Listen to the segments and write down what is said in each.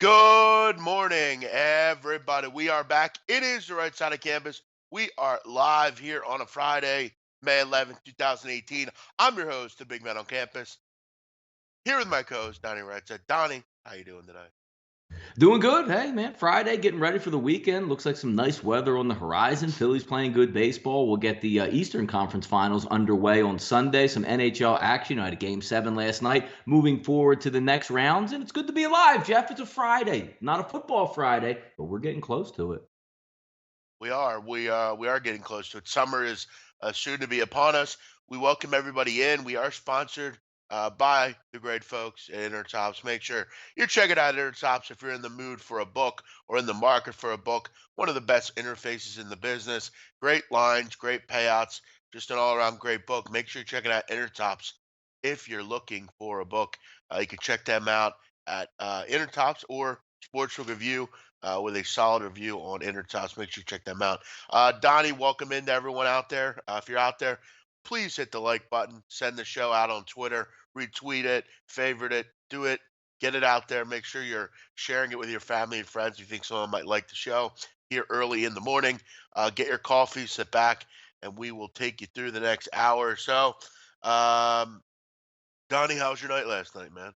Good morning, everybody. We are back. It is the right side of campus. We are live here on a Friday, May 11th, 2018. I'm your host, the Big Man on Campus. Here with my co-host, Donnie Rightside. Donnie, how you doing today? Doing good. Hey, man, Friday, getting ready for the weekend. Looks like some nice weather on the horizon. Phillies playing good baseball. We'll get the Eastern Conference Finals underway on Sunday. Some NHL action. I had a Game 7 last night. Moving forward to the next rounds, and it's good to be alive, Jeff. It's a Friday. Not a football Friday, but we're getting close to it. We are getting close to it. Summer is soon to be upon us. We welcome everybody in. We are sponsored by the great folks at Intertops. Make sure you're checking out Intertops if you're in the mood for a book or in the market for a book. One of the best interfaces in the business. Great lines, great payouts, just an all-around great book. Make sure you're checking out Intertops if you're looking for a book. You can check them out at Intertops or Sportsbook Review with a solid review on Intertops. Make sure you check them out. Donnie, welcome into everyone out there. If you're out there, please hit the like button. Send the show out on Twitter. Retweet it, favorite it, do it. Get it out there. Make sure you're sharing it with your family and friends. You think someone might like the show here early in the morning. Get your coffee, sit back, and we will take you through the next hour or so. Um, Donnie, how was your night last night, man?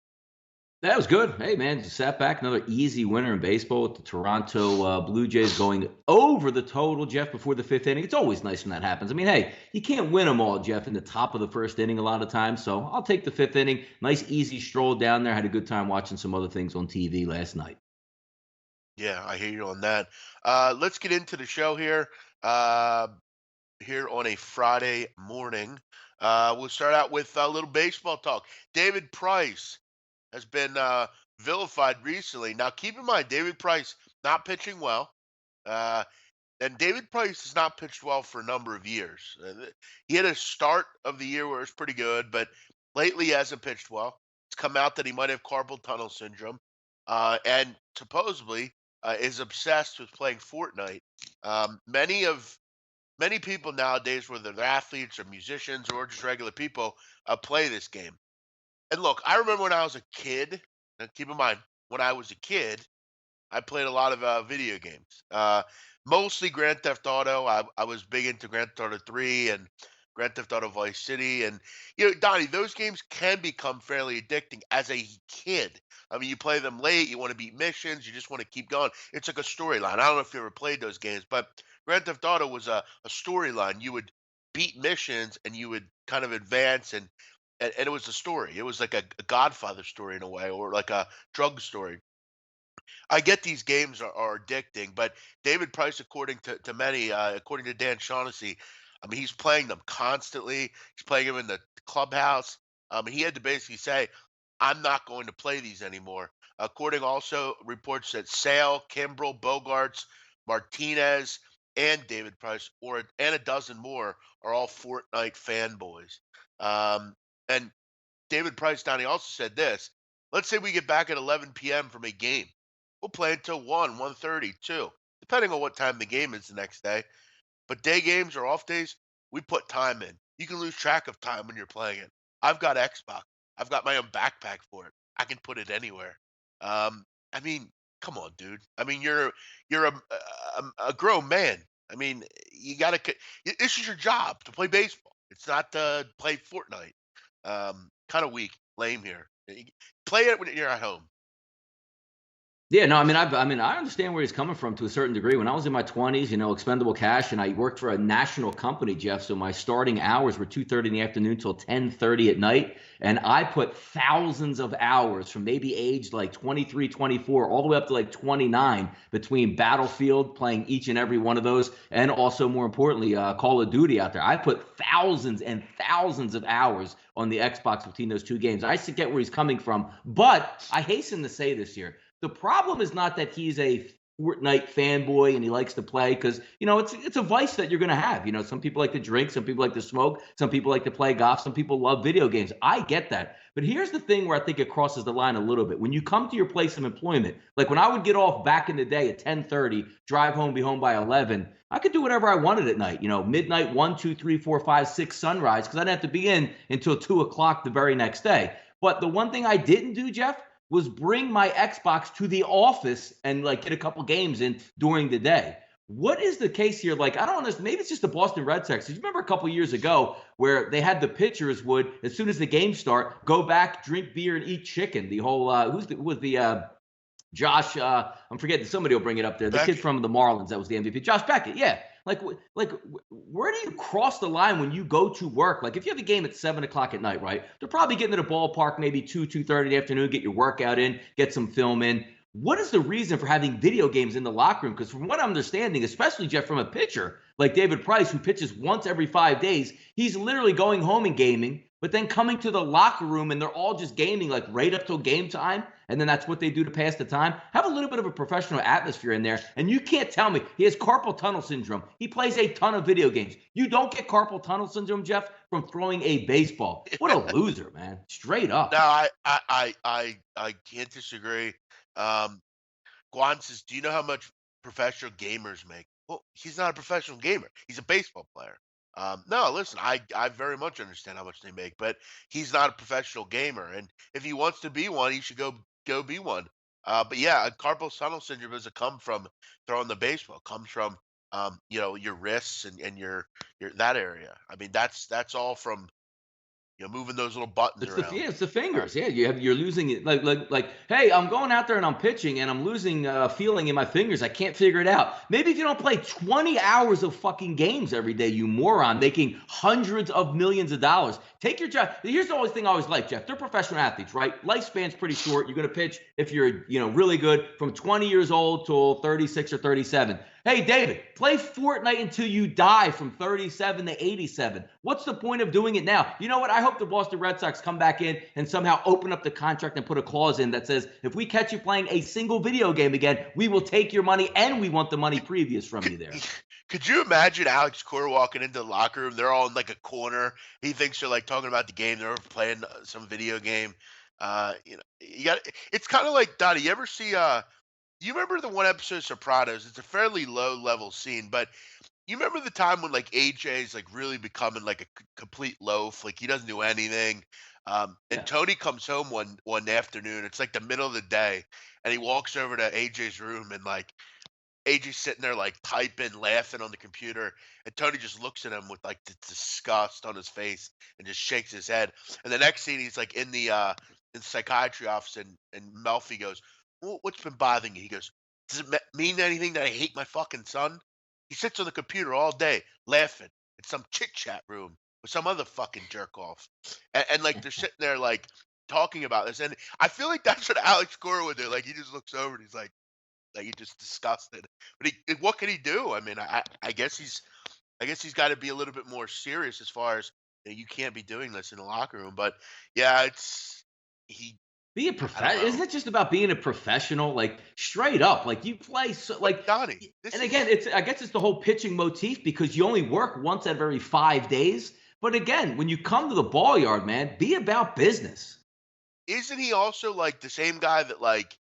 That was good. Hey, man, just sat back. Another easy winner in baseball with the Toronto Blue Jays going over the total, Jeff, before the fifth inning. It's always nice when that happens. I mean, hey, you can't win them all, Jeff, in the top of the first inning a lot of times. So I'll take the fifth inning. Nice, easy stroll down there. Had a good time watching some other things on TV last night. Yeah, I hear you on that. Let's get into the show here. Uh, Here on a Friday morning. We'll start out with a little baseball talk. David Price has been vilified recently. Now, keep in mind, David Price not pitching well. Uh, and David Price has not pitched well for a number of years. He had a start of the year where it was pretty good, but lately he hasn't pitched well. It's come out that he might have carpal tunnel syndrome, and supposedly is obsessed with playing Fortnite. Many people nowadays, whether they're athletes or musicians or just regular people, play this game. And look, I remember when I was a kid. And keep in mind, when I was a kid, I played a lot of video games. Mostly Grand Theft Auto. I was big into Grand Theft Auto 3 and Grand Theft Auto Vice City. And, Donnie, those games can become fairly addicting as a kid. I mean, you play them late, you want to beat missions, you just want to keep going. It's like a storyline. I don't know if you ever played those games, but Grand Theft Auto was a storyline. You would beat missions and you would kind of advance and it was a story. It was like a Godfather story in a way, or like a drug story. I get these games are addicting, but David Price, according to many, according to Dan Shaughnessy, I mean, he's playing them constantly. He's playing them in the clubhouse. He had to basically say, I'm not going to play these anymore. According also reports that Sale, Kimbrel, Bogarts, Martinez, and David Price, and a dozen more, are all Fortnite fanboys. And David Price Downey also said this. Let's say we get back at 11 p.m. from a game. We'll play until 1, 1:30, 2, depending on what time the game is the next day. But day games or off days, we put time in. You can lose track of time when you're playing it. I've got Xbox. I've got my own backpack for it. I can put it anywhere. I mean, come on, dude. I mean, you're a grown man. I mean, you got to. This is your job to play baseball. It's not to play Fortnite. Kind of weak, lame here. Play it when you're at home. Yeah, no, I understand where he's coming from to a certain degree. When I was in my 20s, expendable cash, and I worked for a national company, Jeff. So my starting hours were 2:30 in the afternoon till 10:30 at night, and I put thousands of hours from maybe aged like 23, 24, all the way up to like 29 between Battlefield, playing each and every one of those, and also more importantly, Call of Duty out there. I put thousands and thousands of hours on the Xbox between those two games. I get where he's coming from, but I hasten to say this here. The problem is not that he's a Fortnite fanboy and he likes to play because, it's a vice that you're going to have. Some people like to drink, some people like to smoke, some people like to play golf, some people love video games. I get that. But here's the thing where I think it crosses the line a little bit. When you come to your place of employment, like when I would get off back in the day at 10:30, drive home, be home by 11, I could do whatever I wanted at night. Midnight, 1, 2, 3, 4, 5, 6, sunrise, because I didn't have to be in until 2 o'clock the very next day. But the one thing I didn't do, Jeff, was bring my Xbox to the office and like get a couple games in during the day. What is the case here? Like, I don't understand. Maybe it's just the Boston Red Sox. You remember a couple years ago where they had the pitchers would, as soon as the game start, go back, drink beer, and eat chicken. The whole Josh, I'm forgetting. Somebody will bring it up there. The kid Beckett. from the Marlins that was the MVP, Josh Beckett. Yeah, where do you cross the line when you go to work? Like, if you have a game at 7 o'clock at night, right? They're probably getting to the ballpark maybe 2:30 in the afternoon, get your workout in, get some film in. What is the reason for having video games in the locker room? Because from what I'm understanding, especially Jeff, from a pitcher like David Price, who pitches once every 5 days, he's literally going home and gaming, but then coming to the locker room and they're all just gaming like right up till game time. And then that's what they do to pass the time. Have a little bit of a professional atmosphere in there. And you can't tell me he has carpal tunnel syndrome. He plays a ton of video games. You don't get carpal tunnel syndrome, Jeff, from throwing a baseball. What a loser, man. Straight No, up. I can't disagree. Um, Guan says, "Do you know how much professional gamers make?" Well, he's not a professional gamer. He's a baseball player. No, listen, I very much understand how much they make, but he's not a professional gamer. And if he wants to be one, he should go be one. But yeah, carpal tunnel syndrome doesn't come from throwing the baseball. It comes from your wrists and your that area. I mean, that's all from moving those little buttons around. It's the Uh, fingers. Yeah, you're losing it. Like. Hey, I'm going out there and I'm pitching and I'm losing feeling in my fingers. I can't figure it out. Maybe if you don't play 20 hours of fucking games every day, you moron, making hundreds of millions of dollars. Take your job. Here's the only thing I always like, Jeff. They're professional athletes, right? Lifespan's pretty short. You're going to pitch if you're really good from 20 years old till 36 or 37. Hey, David, play Fortnite until you die from 37 to 87. What's the point of doing it now? You know what? I hope the Boston Red Sox come back in and somehow open up the contract and put a clause in that says, if we catch you playing a single video game again, we will take your money and we want the money previous from you there. Could you imagine Alex Cora walking into the locker room? They're all in like a corner. He thinks they're like talking about the game. They're playing some video game. You got. It's kind of like Donnie. You ever see? You remember the one episode of Sopranos? It's a fairly low level scene, but you remember the time when like AJ's like really becoming like a complete loaf, like he doesn't do anything. And Yeah. Tony comes home one afternoon. It's like the middle of the day, and he walks over to AJ's room, and like AJ's sitting there like typing, laughing on the computer, and Tony just looks at him with like the disgust on his face and just shakes his head. And the next scene, he's like in the psychiatry office, and Melfi goes, What's been bothering you?" He goes, "Does it mean anything that I hate my fucking son?" He sits on the computer all day laughing in some chit chat room with some other fucking jerk off, and like they're sitting there like talking about this, and I feel like that's what Alex Cora would do. Like he just looks over and he's like he just disgusted. But what can he do? I mean, I guess he's got to be a little bit more serious as far as you can't be doing this in the locker room. But yeah, he. Be a I don't isn't know. it just about being a professional? Like straight up, like you play so But like. Donnie, this And again, is it's I guess it's the whole pitching motif because you only work once every 5 days. But again, when you come to the ball yard, man, be about business. isn't he also like the same guy that like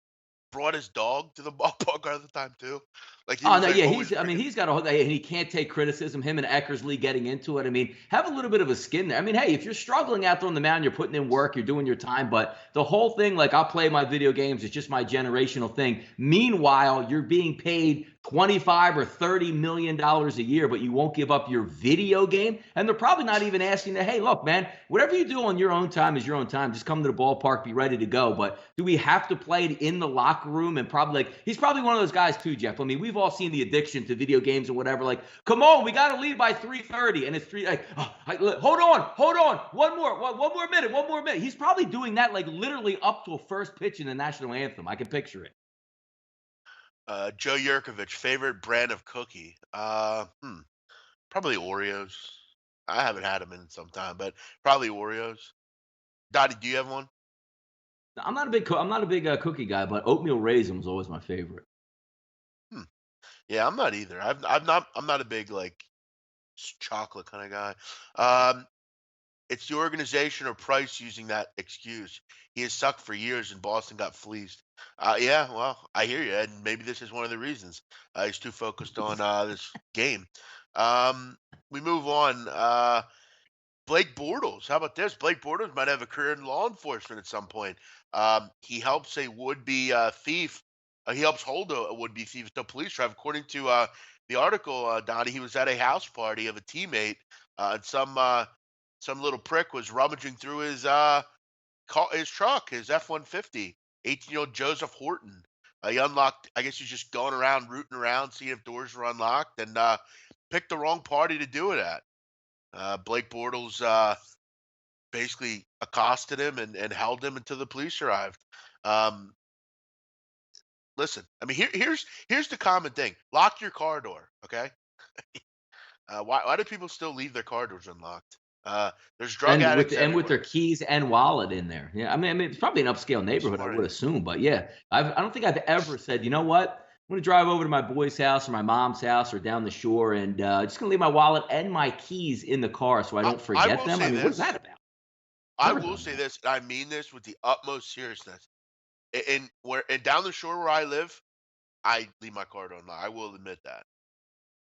brought his dog to the ballpark all the time too? Like he Oh was no, like yeah, always I mean, bringing. he's got a whole, and he can't take criticism. Him and Eckersley getting into it. I mean, have a little bit of a skin there. I mean, hey, if you're struggling out there on the mound, you're putting in work, you're doing your time, but the whole thing, like I'll play my video games, it's just my generational thing. Meanwhile, you're being paid 25 or 30 million dollars a year, but you won't give up your video game, and they're probably not even asking that. Hey, look, man, whatever you do on your own time is your own time. Just come to the ballpark, be ready to go. But do we have to play it in the locker room? And probably like he's probably one of those guys too, Jeff. I mean, we've all seen the addiction to video games or whatever. Like, come on, we got to lead by 3:30, and it's three. Like, oh, hold on, one more minute, one more minute. He's probably doing that like literally up to a first pitch in the national anthem. I can picture it. Joe Yurkovich, favorite brand of cookie? Probably Oreos. I haven't had them in some time, but probably Oreos. Dottie, do you have one? I'm not a big cookie guy, but oatmeal raisin was always my favorite. Hmm. Yeah, I'm not either. I'm not a big like chocolate kind of guy. It's the organization or Price using that excuse. He has sucked for years and Boston got fleeced. Yeah, well, I hear you, and maybe this is one of the reasons. He's too focused on this game. Um, we move on. Blake Bortles. How about this? Blake Bortles might have a career in law enforcement at some point. He helps a would-be thief. He helps hold a would-be thief at the police drive. According to the article, Donnie, he was at a house party of a teammate, and some little prick was rummaging through his truck, his F-150. 18-year-old Joseph Horton. He unlocked. I guess he's just going around, rooting around, seeing if doors were unlocked, and picked the wrong party to do it at. Blake Bortles basically accosted him and held him until the police arrived. Um, Listen, I mean, here's the common thing: lock your car door. Okay, why do people still leave their car doors unlocked? There's drug addicts And with everywhere. their keys and wallet in there. Yeah, I mean, it's probably an upscale neighborhood, I Smart would idea. assume. But yeah, I don't think I've ever said, you know what? I'm gonna drive over to my boy's house or my mom's house or down the shore, and just gonna leave my wallet and my keys in the car so I I, don't I forget will them. I say mean, what is this. that about? I Never will done say that. this, and I mean this with the utmost seriousness. And down the shore where I live, I leave my car door unlocked. I will admit that.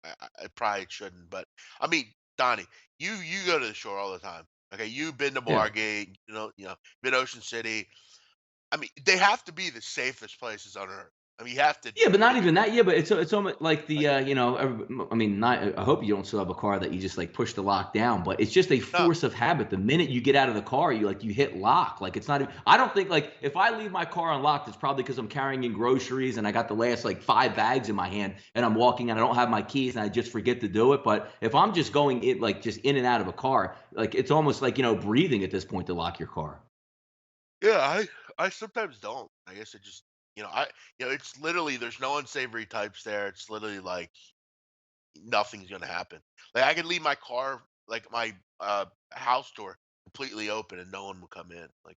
I probably shouldn't, but I mean, Donnie, you go to the shore all the time. Okay, you've been to Yeah. Margate, been Ocean City. I mean, they have to be the safest places on earth. I mean, you have to Yeah, but not think even about that. Yeah, but it's almost like like I mean, not. I hope you don't still have a car that you just like push the lock down. But it's just a no, force of habit. The minute you get out of the car, you hit lock. Like it's not. I don't think like if I leave my car unlocked, it's probably because I'm carrying in groceries and I got the last like 5 bags in my hand and I'm walking and I don't have my keys and I just forget to do it. But if I'm just going in like just in and out of a car, like it's almost like breathing at this point to lock your car. yeah, I sometimes don't. I guess it just it's literally there's no unsavory types there. It's literally like nothing's gonna happen. Like I could leave my car, like my house door, completely open, and no one will come in. Like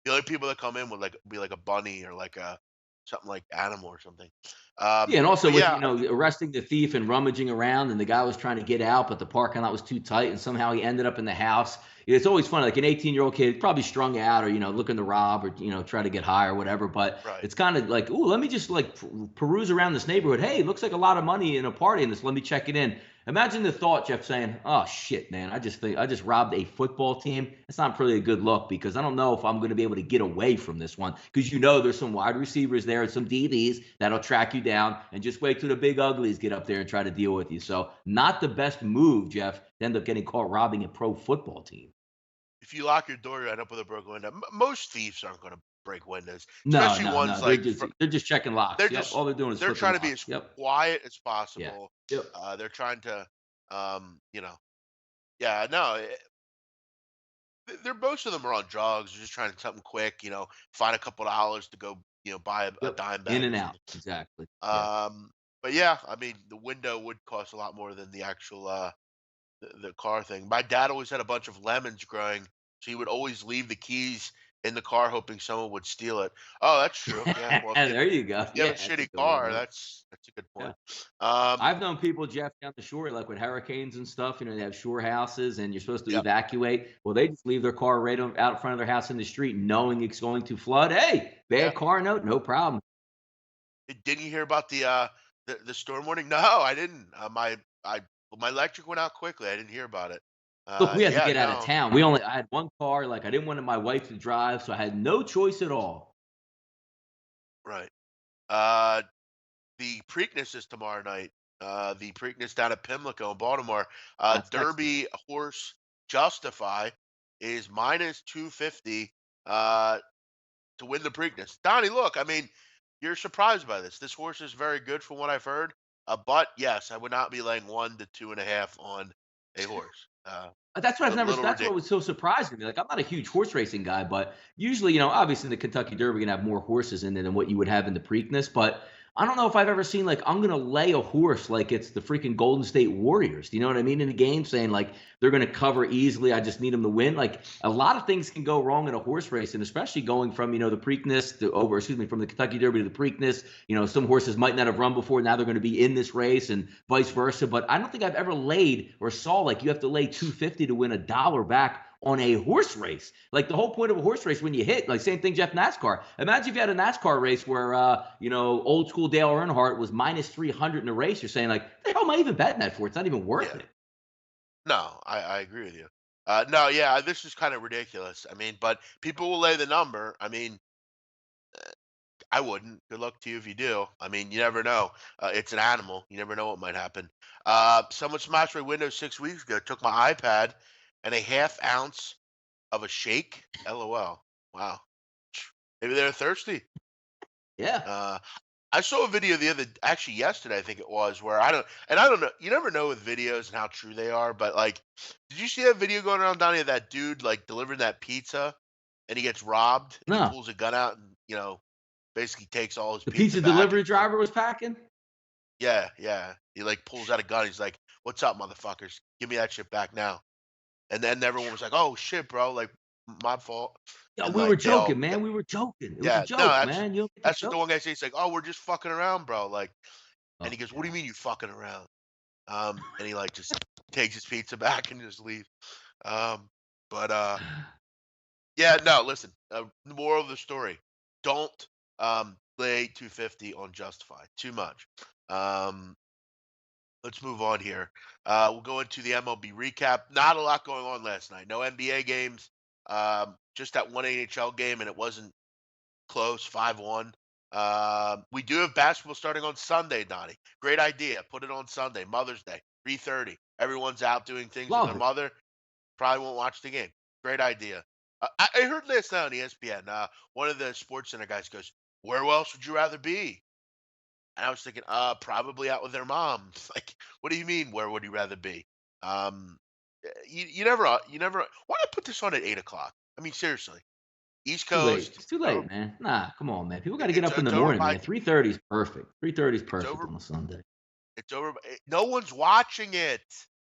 the only people that come in would like be like a bunny or like a something like animal or something. Yeah, and also But with yeah, arresting the thief and rummaging around, and the guy was trying to get out, but the parking lot was too tight, and somehow he ended up in the house. It's always funny, like an 18-year-old kid, probably strung out, or looking to rob, or try to get high or whatever. But right. it's kind of like, ooh, let me just like peruse around this neighborhood. Hey, it looks like a lot of money in a party in this. Let me check it in. Imagine the thought, Jeff, saying, "Oh shit, man! I just robbed a football team. It's not really a good look because I don't know if I'm going to be able to get away from this one because there's some wide receivers there and some DBs that'll track you down and just wait till the big uglies get up there and try to deal with you." So not the best move, Jeff, to end up getting caught robbing a pro football team. If you lock your door, you end up with a broken window. Most thieves aren't going to break windows, No, especially no, ones no. like They're just checking locks. they're Yep. just All they're doing is they're flipping trying to be locks. as Yep. quiet as Yeah. possible. Yep. They're trying to, you know, yeah, no, they're most of them are on drugs. They're just trying to something quick, find a couple dollars to go, buy a Yep. dime In bag or and out. something. Exactly. Yeah. Um, but yeah, I mean, the window would cost a lot more than the actual the car thing. My dad always had a bunch of lemons growing, so he would always leave the keys in the car, hoping someone would steal it. Oh, that's true. Yeah. Well, There you go. if you have Yeah, a that's a shitty good way to car, look. that's a good Yeah. point. Um, I've known people, Jeff, down the shore, like with hurricanes and stuff, they have shore houses and you're supposed to yep. evacuate. Well, they just leave their car right out in front of their house in the street, knowing it's going to flood. Hey, Yeah. bad car note, no problem. Didn't you hear about the storm warning? No, I didn't. My electric went out quickly. I didn't hear about it. Look, we had to Yeah, get out of no, town. I had one car, like I didn't want my wife to drive, so I had no choice at all. right. Uh, the Preakness is tomorrow night. The Preakness down at Pimlico in Baltimore. That's next week. Derby horse Justify is minus 250 uh, to win the Preakness. Donnie, look, I mean, you're surprised by this. This horse is very good from what I've heard. But yes, I would not be laying 1 to 2.5 on a horse. A little That's what ridiculous. was so surprising to me. Like, I'm not a huge horse racing guy, but usually, obviously the Kentucky Derby can have more horses in it than what you would have in the Preakness. But I don't know if I've ever seen like I'm gonna lay a horse like it's the freaking Golden State Warriors. Do you know what I mean? In the game, saying like they're gonna cover easily. I just need them to win. Like a lot of things can go wrong in a horse race, and especially going from the Preakness from the Kentucky Derby to the Preakness. Some horses might not have run before. Now they're going to be in this race, and vice versa. But I don't think I've ever laid or saw like you have to lay 250 to win $1 back on a horse race. Like the whole point of a horse race when you hit, like same thing, Jeff, NASCAR. Imagine if you had a NASCAR race where, old school Dale Earnhardt was minus 300 in a race. You're saying like, the hell am I even betting that for? It's not even worth Yeah. it. No, I agree with you. No, yeah, this is kind of ridiculous. I mean, but people will lay the number. I mean, I wouldn't. Good luck to you if you do. I mean, you never know. It's an animal. You never know what might happen. Someone smashed my window 6 weeks ago. Took my iPad and a half ounce of a shake. LOL. Wow. Maybe they're thirsty. Yeah. Uh, I saw a video actually yesterday, I think it was, where I don't know. You never know with videos and how true they are, but like, did you see that video going around, Donnie, of that dude like delivering that pizza and he gets robbed and he No. pulls a gun out and, basically takes all his The pizza pizza back. delivery driver was packing? Yeah, yeah. He like pulls out a gun. He's like, "What's up, motherfuckers? Give me that shit back now." And then everyone was like, "Oh shit, bro! Like, my fault." Yeah, And we were like they all, joking, man. We were joking. It was a yeah, no, joke, man. You don't get the that's what the joke? one guy says. He's like, "Oh, we're just fucking around, bro." Like, and Oh, he goes, "What do you God. mean you fucking around?" And he like just takes his pizza back and just leaves. Um, but yeah, no, listen. The moral of the story: don't lay 250 on Justified too much. Um, let's move on here. We'll go into the MLB recap. Not a lot going on last night. No NBA games. Just that one NHL game, and it wasn't close, 5-1. We do have basketball starting on Sunday, Donnie. Great idea. Put it on Sunday, Mother's Day, 3:30. Everyone's out doing things with their Love it. mother. Probably won't watch the game. Great idea. I heard last night on ESPN, one of the Sports Center guys goes, "Where else would you rather be?" And I was thinking, probably out with their mom. It's like, what do you mean? Where would you rather be? You never. Why not put this on at 8 o'clock? I mean, seriously, East Too late. Coast. It's too late, man. Nah, come on, man. People got to get It's up in the it's over morning, by. man. 3:30 is perfect. 3:30 is It's perfect over. on a Sunday. It's over. No one's watching it.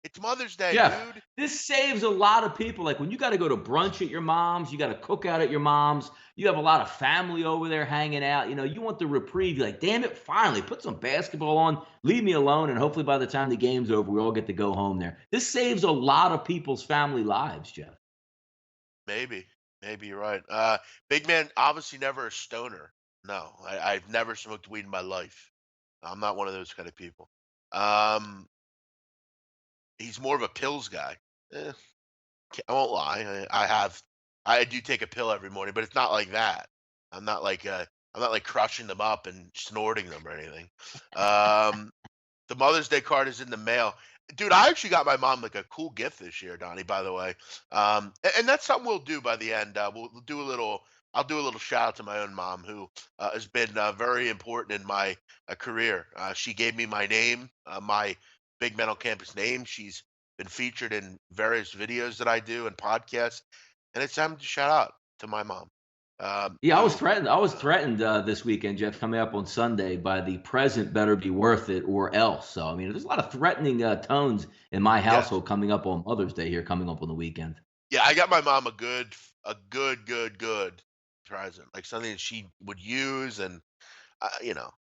It's Mother's Day, Jeff, dude. this saves a lot of people. Like when you got to go to brunch at your mom's, you got to cook out at your mom's, you have a lot of family over there hanging out. You want the reprieve. You're like, damn it, finally, put some basketball on, leave me alone. And hopefully by the time the game's over, we all get to go home there. This saves a lot of people's family lives, Jeff. Maybe you're right. Big man, obviously never a stoner. No, I've never smoked weed in my life. I'm not one of those kind of people. Um, he's more of a pills guy. Eh, I won't lie. I do take a pill every morning, but it's not like that. I'm not like I'm not like crushing them up and snorting them or anything. Um, the Mother's Day card is in the mail. Dude, I actually got my mom like a cool gift this year, Donnie, by the way. And that's something we'll do by the end. We'll do a little, I'll do a little shout out to my own mom who has been very important in my career. She gave me my name, my Big Men on Campus name. She's been featured in various videos that I do and podcasts. And it's time to shout out to my mom. Yeah, I was Who, threatened. I was uh, threatened this weekend, Jeff, coming up on Sunday by the present better be worth it or else. So, I mean, there's a lot of threatening tones in my yes. household coming up on Mother's Day here, coming up on the weekend. Yeah, I got my mom a good present, like something that she would use, and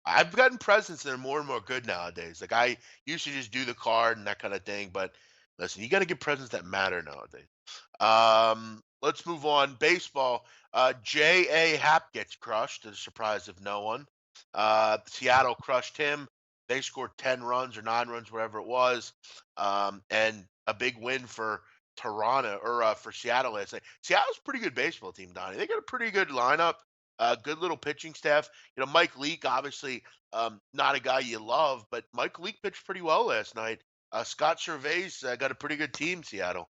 I've gotten presents that are more and more good nowadays. Like I used to just do the card and that kind of thing, but listen, you got to get presents that matter nowadays. Let's move on. Baseball. J.A. Happ gets crushed to the surprise of no one. Seattle crushed him. They scored 10 runs or 9 runs, whatever it was. And a big win for Toronto or for Seattle last night. Seattle's a pretty good baseball team, Donnie. They got a pretty good lineup, good little pitching staff. Mike Leake, obviously, not a guy you love, but Mike Leake pitched pretty well last night. Scott Cervais got a pretty good team, Seattle.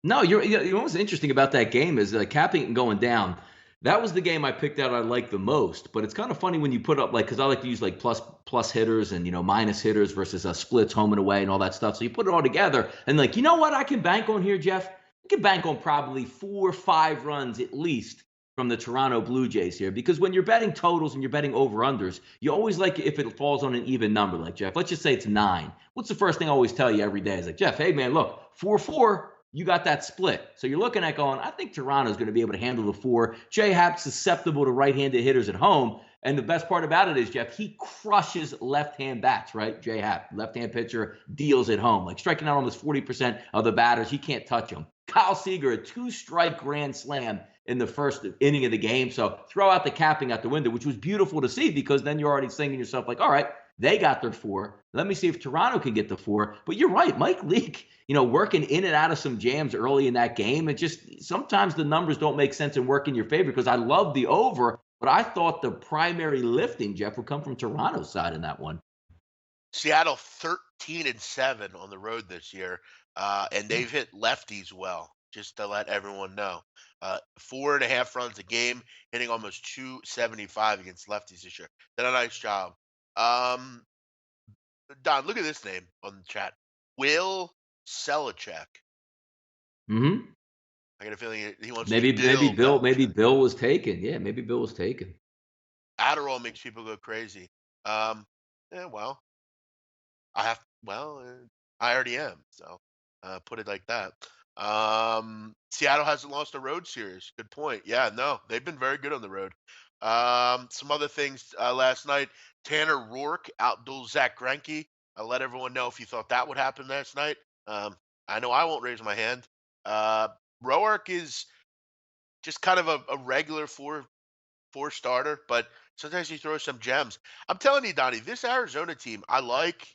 No, you know what's interesting about that game is capping going down. That was the game I picked out I like the most. But it's kind of funny when you put up like because I like to use like plus hitters and minus hitters versus splits home and away and all that stuff. So you put it all together and like you know what I can bank on here, Jeff. I can bank on probably 4 or 5 runs at least from the Toronto Blue Jays here because when you're betting totals and you're betting over unders, you always like if it falls on an even number. Like Jeff, let's just say it's 9. What's the first thing I always tell you every day? Is like Jeff, hey man, look 4-4 you got that split. So you're looking at going, I think Toronto's going to be able to handle the 4. J Happ's susceptible to right-handed hitters at home. And the best part about it is, Jeff, he crushes left-hand bats, right? J Happ, left-hand pitcher, deals at home. Like striking out almost 40% of the batters. He can't touch them. Kyle Seager, a 2-strike grand slam in the first inning of the game. So throw out the capping out the window, which was beautiful to see because then you're already thinking to yourself like, all right, They got their 4. Let me see if Toronto can get the 4. But you're right, Mike Leake, working in and out of some jams early in that game. And just sometimes the numbers don't make sense and work in your favor because I love the over, but I thought the primary lifting, Jeff, would come from Toronto's side in that one. Seattle 13-7 on the road this year, and they've hit lefties well. Just to let everyone know, 4.5 runs a game, hitting almost 275 against lefties this year. Did a nice job. Um, Don, look at this name on the chat. Will Selichek. Hmm. I got a feeling he wants to be Maybe Bill Bill, maybe Belichick. Bill was taken. Yeah, maybe Bill was taken. Adderall makes people go crazy. Um, yeah, well, I already am. So put it like that. Seattle hasn't lost a road series. Good point. Yeah, no, they've been very good on the road. Some other things last night. Tanner Rourke outdueled Zach Greinke. I'll let everyone know if you thought that would happen last night. Um, I know I won't raise my hand. Uh, Rourke is just kind of a regular four starter, but sometimes he throws some gems. I'm telling you, Donnie, this Arizona team, I like.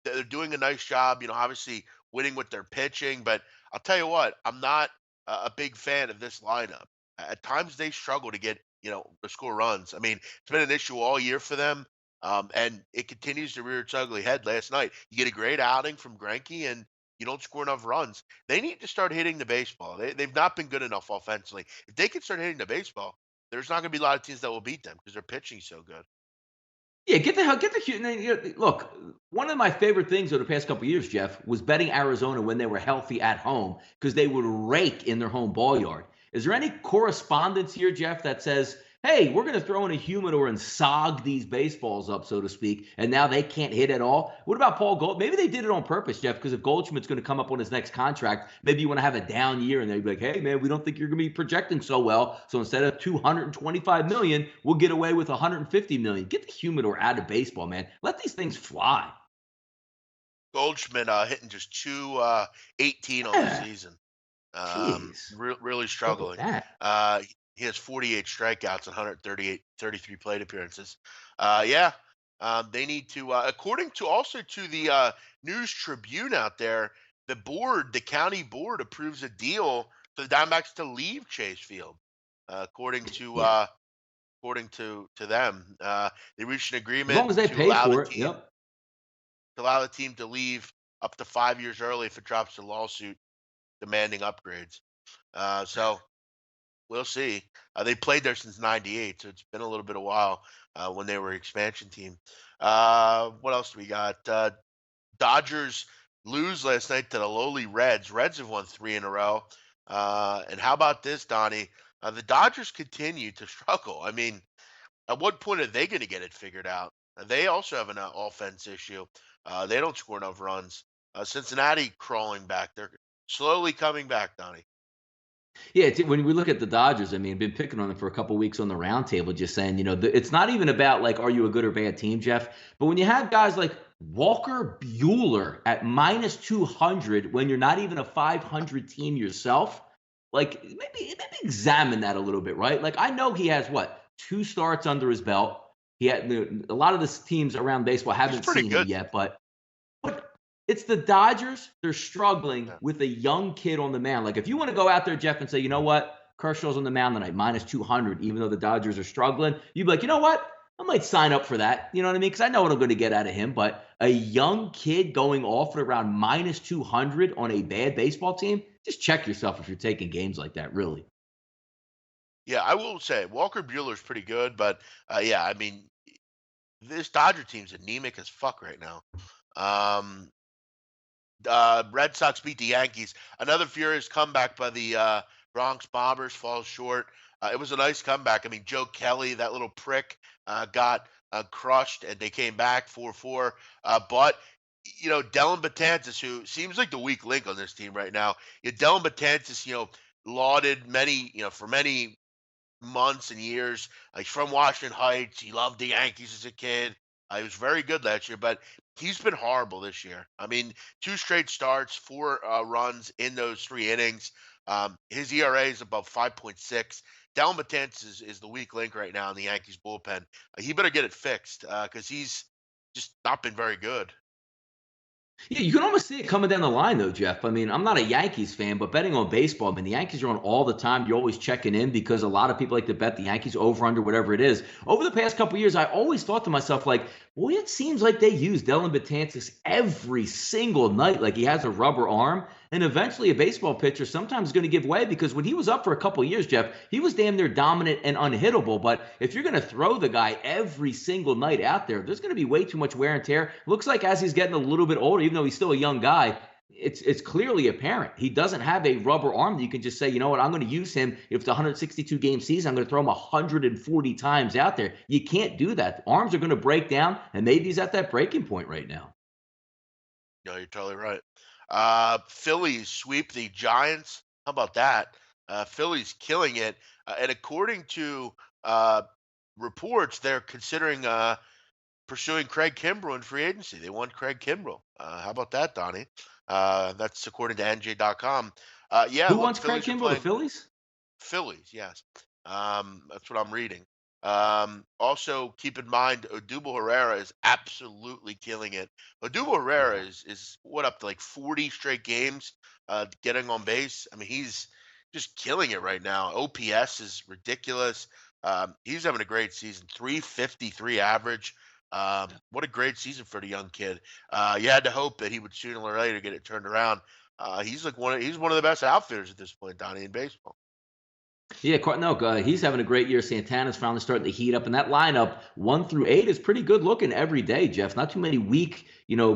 They're doing a nice job. Obviously winning with their pitching, but I'll tell you what, I'm not a big fan of this lineup. At times they struggle to get to score runs. I mean, it's been an issue all year for them, and it continues to rear its ugly head. Last night, you get a great outing from Greinke, and you don't score enough runs. They need to start hitting the baseball. They've not been good enough offensively. If they can start hitting the baseball, there's not going to be a lot of teams that will beat them because their pitching so good. Yeah, get the look. One of my favorite things over the past couple of years, Jeff, was betting Arizona when they were healthy at home because they would rake in their home ball yard. Is there any correspondence here, Jeff, that says, "Hey, we're going to throw in a humidor and sog these baseballs up, so to speak," and now they can't hit at all? What about Paul Gold? Maybe they did it on purpose, Jeff, because if Goldschmidt's going to come up on his next contract, maybe you want to have a down year, and they'd be like, "Hey, man, we don't think you're going to be projecting so well, so instead of 225 million, we'll get away with 150 million." Get the humidor out of baseball, man. Let these things fly. Goldschmidt hitting just 218 on the Yeah, season. jeez, Really look at struggling. that. He has 48 strikeouts and 33 plate appearances. Yeah, they need to, according to also to the News Tribune out there, the county board approves a deal for the Diamondbacks to leave Chase Field. According to Yeah, them, they reached an as long agreement as they pay for it. Yep. to allow the team to leave up to 5 years early if it drops a lawsuit demanding upgrades. So we'll see. They played there since '98, so it's been a little bit of while when they were expansion team. What else do we got? Dodgers lose last night to the lowly Reds. Reds have won 3 in a row. And how about this, Donnie? The Dodgers continue to struggle. I mean, at what point are they going to get it figured out? They also have an offense issue. They don't score enough runs. Cincinnati crawling back. They're slowly coming back, Donnie. Yeah, when we look at the Dodgers, I mean, been picking on them for a couple weeks on the roundtable, just saying, it's not even about like, are you a good or bad team, Jeff? But when you have guys like Walker Bueller at minus 200 when you're not even a 500 team yourself, like maybe examine that a little bit, right? Like I know he has what 2 starts under his belt. He had a lot of the teams around baseball He's haven't pretty seen him good. yet, but it's the Dodgers. They're struggling Yeah. with a young kid on the mound. Like, if you want to go out there, Jeff, and say, you know what? Kershaw's on the mound tonight, minus 200, even though the Dodgers are struggling, you'd be like, you know what? I might sign up for that. You know what I mean? Because I know what I'm going to get out of him. But a young kid going off at around minus 200 on a bad baseball team, just check yourself if you're taking games like that, really. Yeah, I will say Walker Bueller's pretty good, but yeah, I mean, this Dodger team's anemic as fuck right now. Um, Red Sox beat the Yankees. Another furious comeback by the Bronx Bombers falls short. It was a nice comeback. I mean, Joe Kelly, that little prick, got crushed, and they came back 4-4. But Dellin Betances, who seems like the weak link on this team right now, Dellin Betances, lauded for many months and years. He's from Washington Heights. He loved the Yankees as a kid. He was very good last year, but he's been horrible this year. I mean, 2 straight starts, 4 runs in those 3 innings. His ERA is above 5.6. Dellin Betances is the weak link right now in the Yankees bullpen. He better get it fixed because just not been very good. Yeah, you can almost see it coming down the line, though, Jeff. I mean, I'm not a Yankees fan, but betting on baseball, I mean, the Yankees are on all the time. You're always checking in because a lot of people like to bet the Yankees over, under, whatever it is. Over the past couple of years, I always thought to myself, like, boy, it seems like they use Dylan Betances every single night, like he has a rubber arm. And eventually, a baseball pitcher sometimes is going to give way because when he was up for a couple of years, Jeff, he was damn near dominant and unhittable. But if you're going to throw the guy every single night out there, there's going to be way too much wear and tear. Looks like as he's getting a little bit older, even though he's still a young guy, it's clearly apparent he doesn't have a rubber arm that you can just say, you know what, I'm going to use him. If it's a 162 game season, I'm going to throw him 140 times out there. You can't do that. Arms are going to break down, and maybe he's at that breaking point right now. No, you're totally right. Phillies sweep the Giants. How about that? Phillies killing it. And according to reports, they're considering pursuing Craig Kimbrell in free agency. They want Craig Kimbrell. How about that, Donnie? That's according to NJ.com. Yeah, Who look, wants Craig Phillies are Kimbrell? The playing Phillies? Phillies, yes. That's what I'm reading. Also, keep in mind, Odubel Herrera is absolutely killing it. Odubel Herrera Yeah. is what up to like 40 straight games, getting on base. I mean, he's just killing it right now. OPS is ridiculous. He's having a great season, 353 average. What a great season for the young kid. You had to hope that he would sooner or later get it turned around. He's like he's one of the best outfielders at this point, Donnie, in baseball. Yeah, no, he's having a great year. Santana's finally starting to heat up, and that lineup 1 through 8 is pretty good looking every day, Jeff. Not too many weak,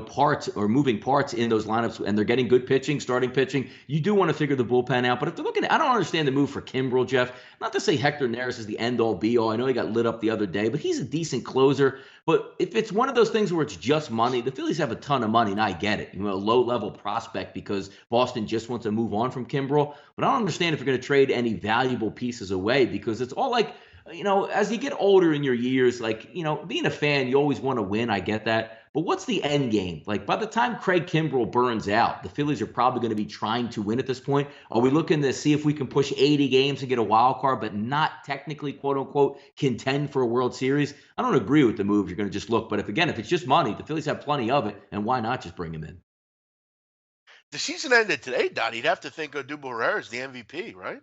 parts or moving parts in those lineups, and they're getting good pitching, starting pitching. You do want to figure the bullpen out, but if they're looking, I don't understand the move for Kimbrel, Jeff. Not to say Hector Neris is the end all be all. I know he got lit up the other day, but he's a decent closer. But if it's one of those things where it's just money, the Phillies have a ton of money, and I get it. A low level prospect because Boston just wants to move on from Kimbrel. But I don't understand if you're going to trade any valuable pieces away because it's all like, as you get older in your years, like, being a fan, you always want to win. I get that. But what's the end game? Like by the time Craig Kimbrel burns out, the Phillies are probably going to be trying to win at this point. Are we looking to see if we can push 80 games and get a wild card, but not technically, quote unquote, contend for a World Series? I don't agree with the move. You're going to just look. But if it's just money, the Phillies have plenty of it. And why not just bring him in? The season ended today, Donnie. You'd have to think Odubel Herrera is the MVP, right?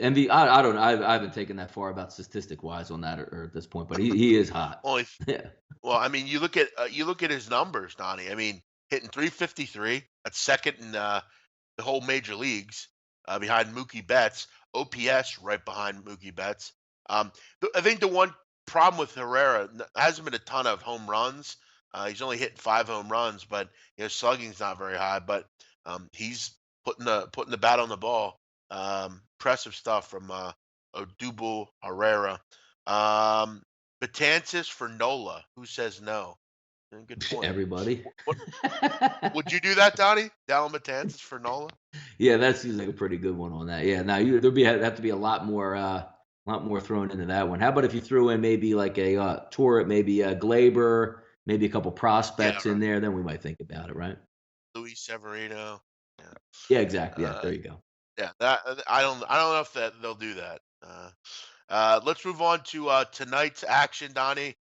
I don't know. I haven't taken that far about statistic wise on that or at this point, but he is hot. Only, Yeah. well, I mean, you look at his numbers, Donnie. I mean, hitting 353, that's second in the whole major leagues, behind Mookie Betts. OPS right behind Mookie Betts. I think the one problem with Herrera hasn't been a ton of home runs. He's only hitting 5 home runs, but slugging's not very high. But he's putting the bat on the ball. Impressive stuff from Odubel Herrera. Um, Betances for Nola. Who says no? Good point. Everybody. What, would you do that, Donnie? Dallin Betances for Nola? Yeah, that seems like a pretty good one on that. Yeah, now have to be a lot more thrown into that one. How about if you threw in maybe like a Torres, maybe a Glaber, maybe a couple Yeah, prospects in right. there, then we might think about it, right? Luis Severino. Yeah. Yeah, exactly. Yeah, Uh, there you go. yeah. That I don't know if they'll do that. Let's move on to tonight's action, Donnie.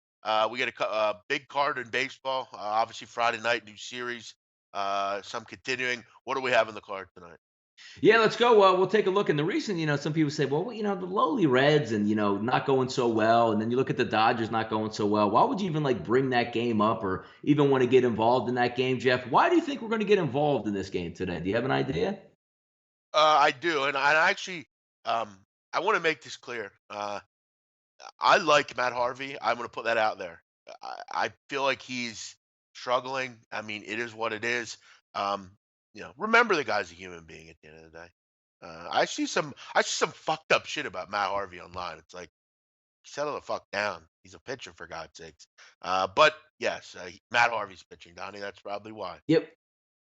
We got a big card in baseball. Obviously, Friday night, new series. Some continuing. What do we have in the card tonight? Yeah, let's go. We'll take a look. And the reason, some people say, well, the lowly Reds and, not going so well. And then you look at the Dodgers not going so well. Why would you even like bring that game up or even want to get involved in that game, Jeff? Why do you think we're going to get involved in this game today? Do you have an idea? I do, and I actually, I want to make this clear. I like Matt Harvey. I'm going to put that out there. I feel like he's struggling. I mean, it is what it is. Um, remember the guy's a human being at the end of the day. I see some fucked up shit about Matt Harvey online. It's like settle the fuck down. He's a pitcher for God's sakes. But yes, Matt Harvey's pitching, Donnie. That's probably why. Yep.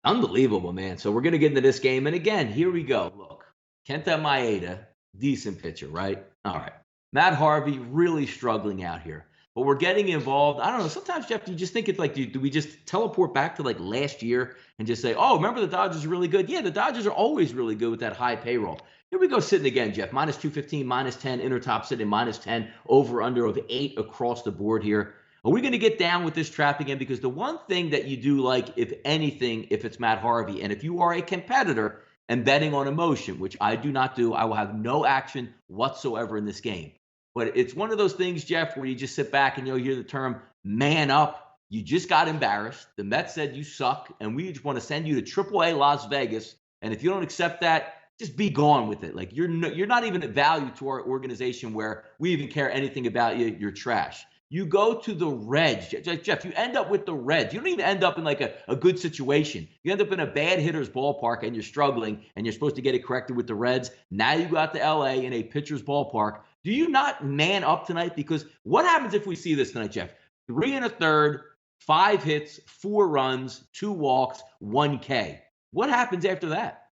Unbelievable, man. So we're going to get into this game. And again, here we go. Look, Kenta Maeda, decent pitcher, right? All right. Matt Harvey really struggling out here. But we're getting involved. I don't know. Sometimes, Jeff, do you just think it's like, do we just teleport back to like last year and just say, oh, remember the Dodgers are really good? Yeah, the Dodgers are always really good with that high payroll. Here we go sitting again, Jeff. -215, -10, inner top sitting -10, over under of 8 across the board here. Are we going to get down with this trap again? Because the one thing that you do like, if anything, if it's Matt Harvey, and if you are a competitor and betting on emotion, which I do not do, I will have no action whatsoever in this game. But it's one of those things, Jeff, where you just sit back and you'll hear the term man up. You just got embarrassed. The Mets said you suck, and we just want to send you to AAA Las Vegas. And if you don't accept that, just be gone with it. Like you're not even a value to our organization where we even care anything about you. You're trash. You go to the Reds, Jeff. You end up with the Reds. You don't even end up in like a good situation. You end up in a bad hitter's ballpark and you're struggling and you're supposed to get it corrected with the Reds. Now you go out to LA in a pitcher's ballpark. Do you not man up tonight? Because what happens if we see this tonight, Jeff? 3 1/3, 5 hits, 4 runs, 2 walks, 1 K. What happens after that?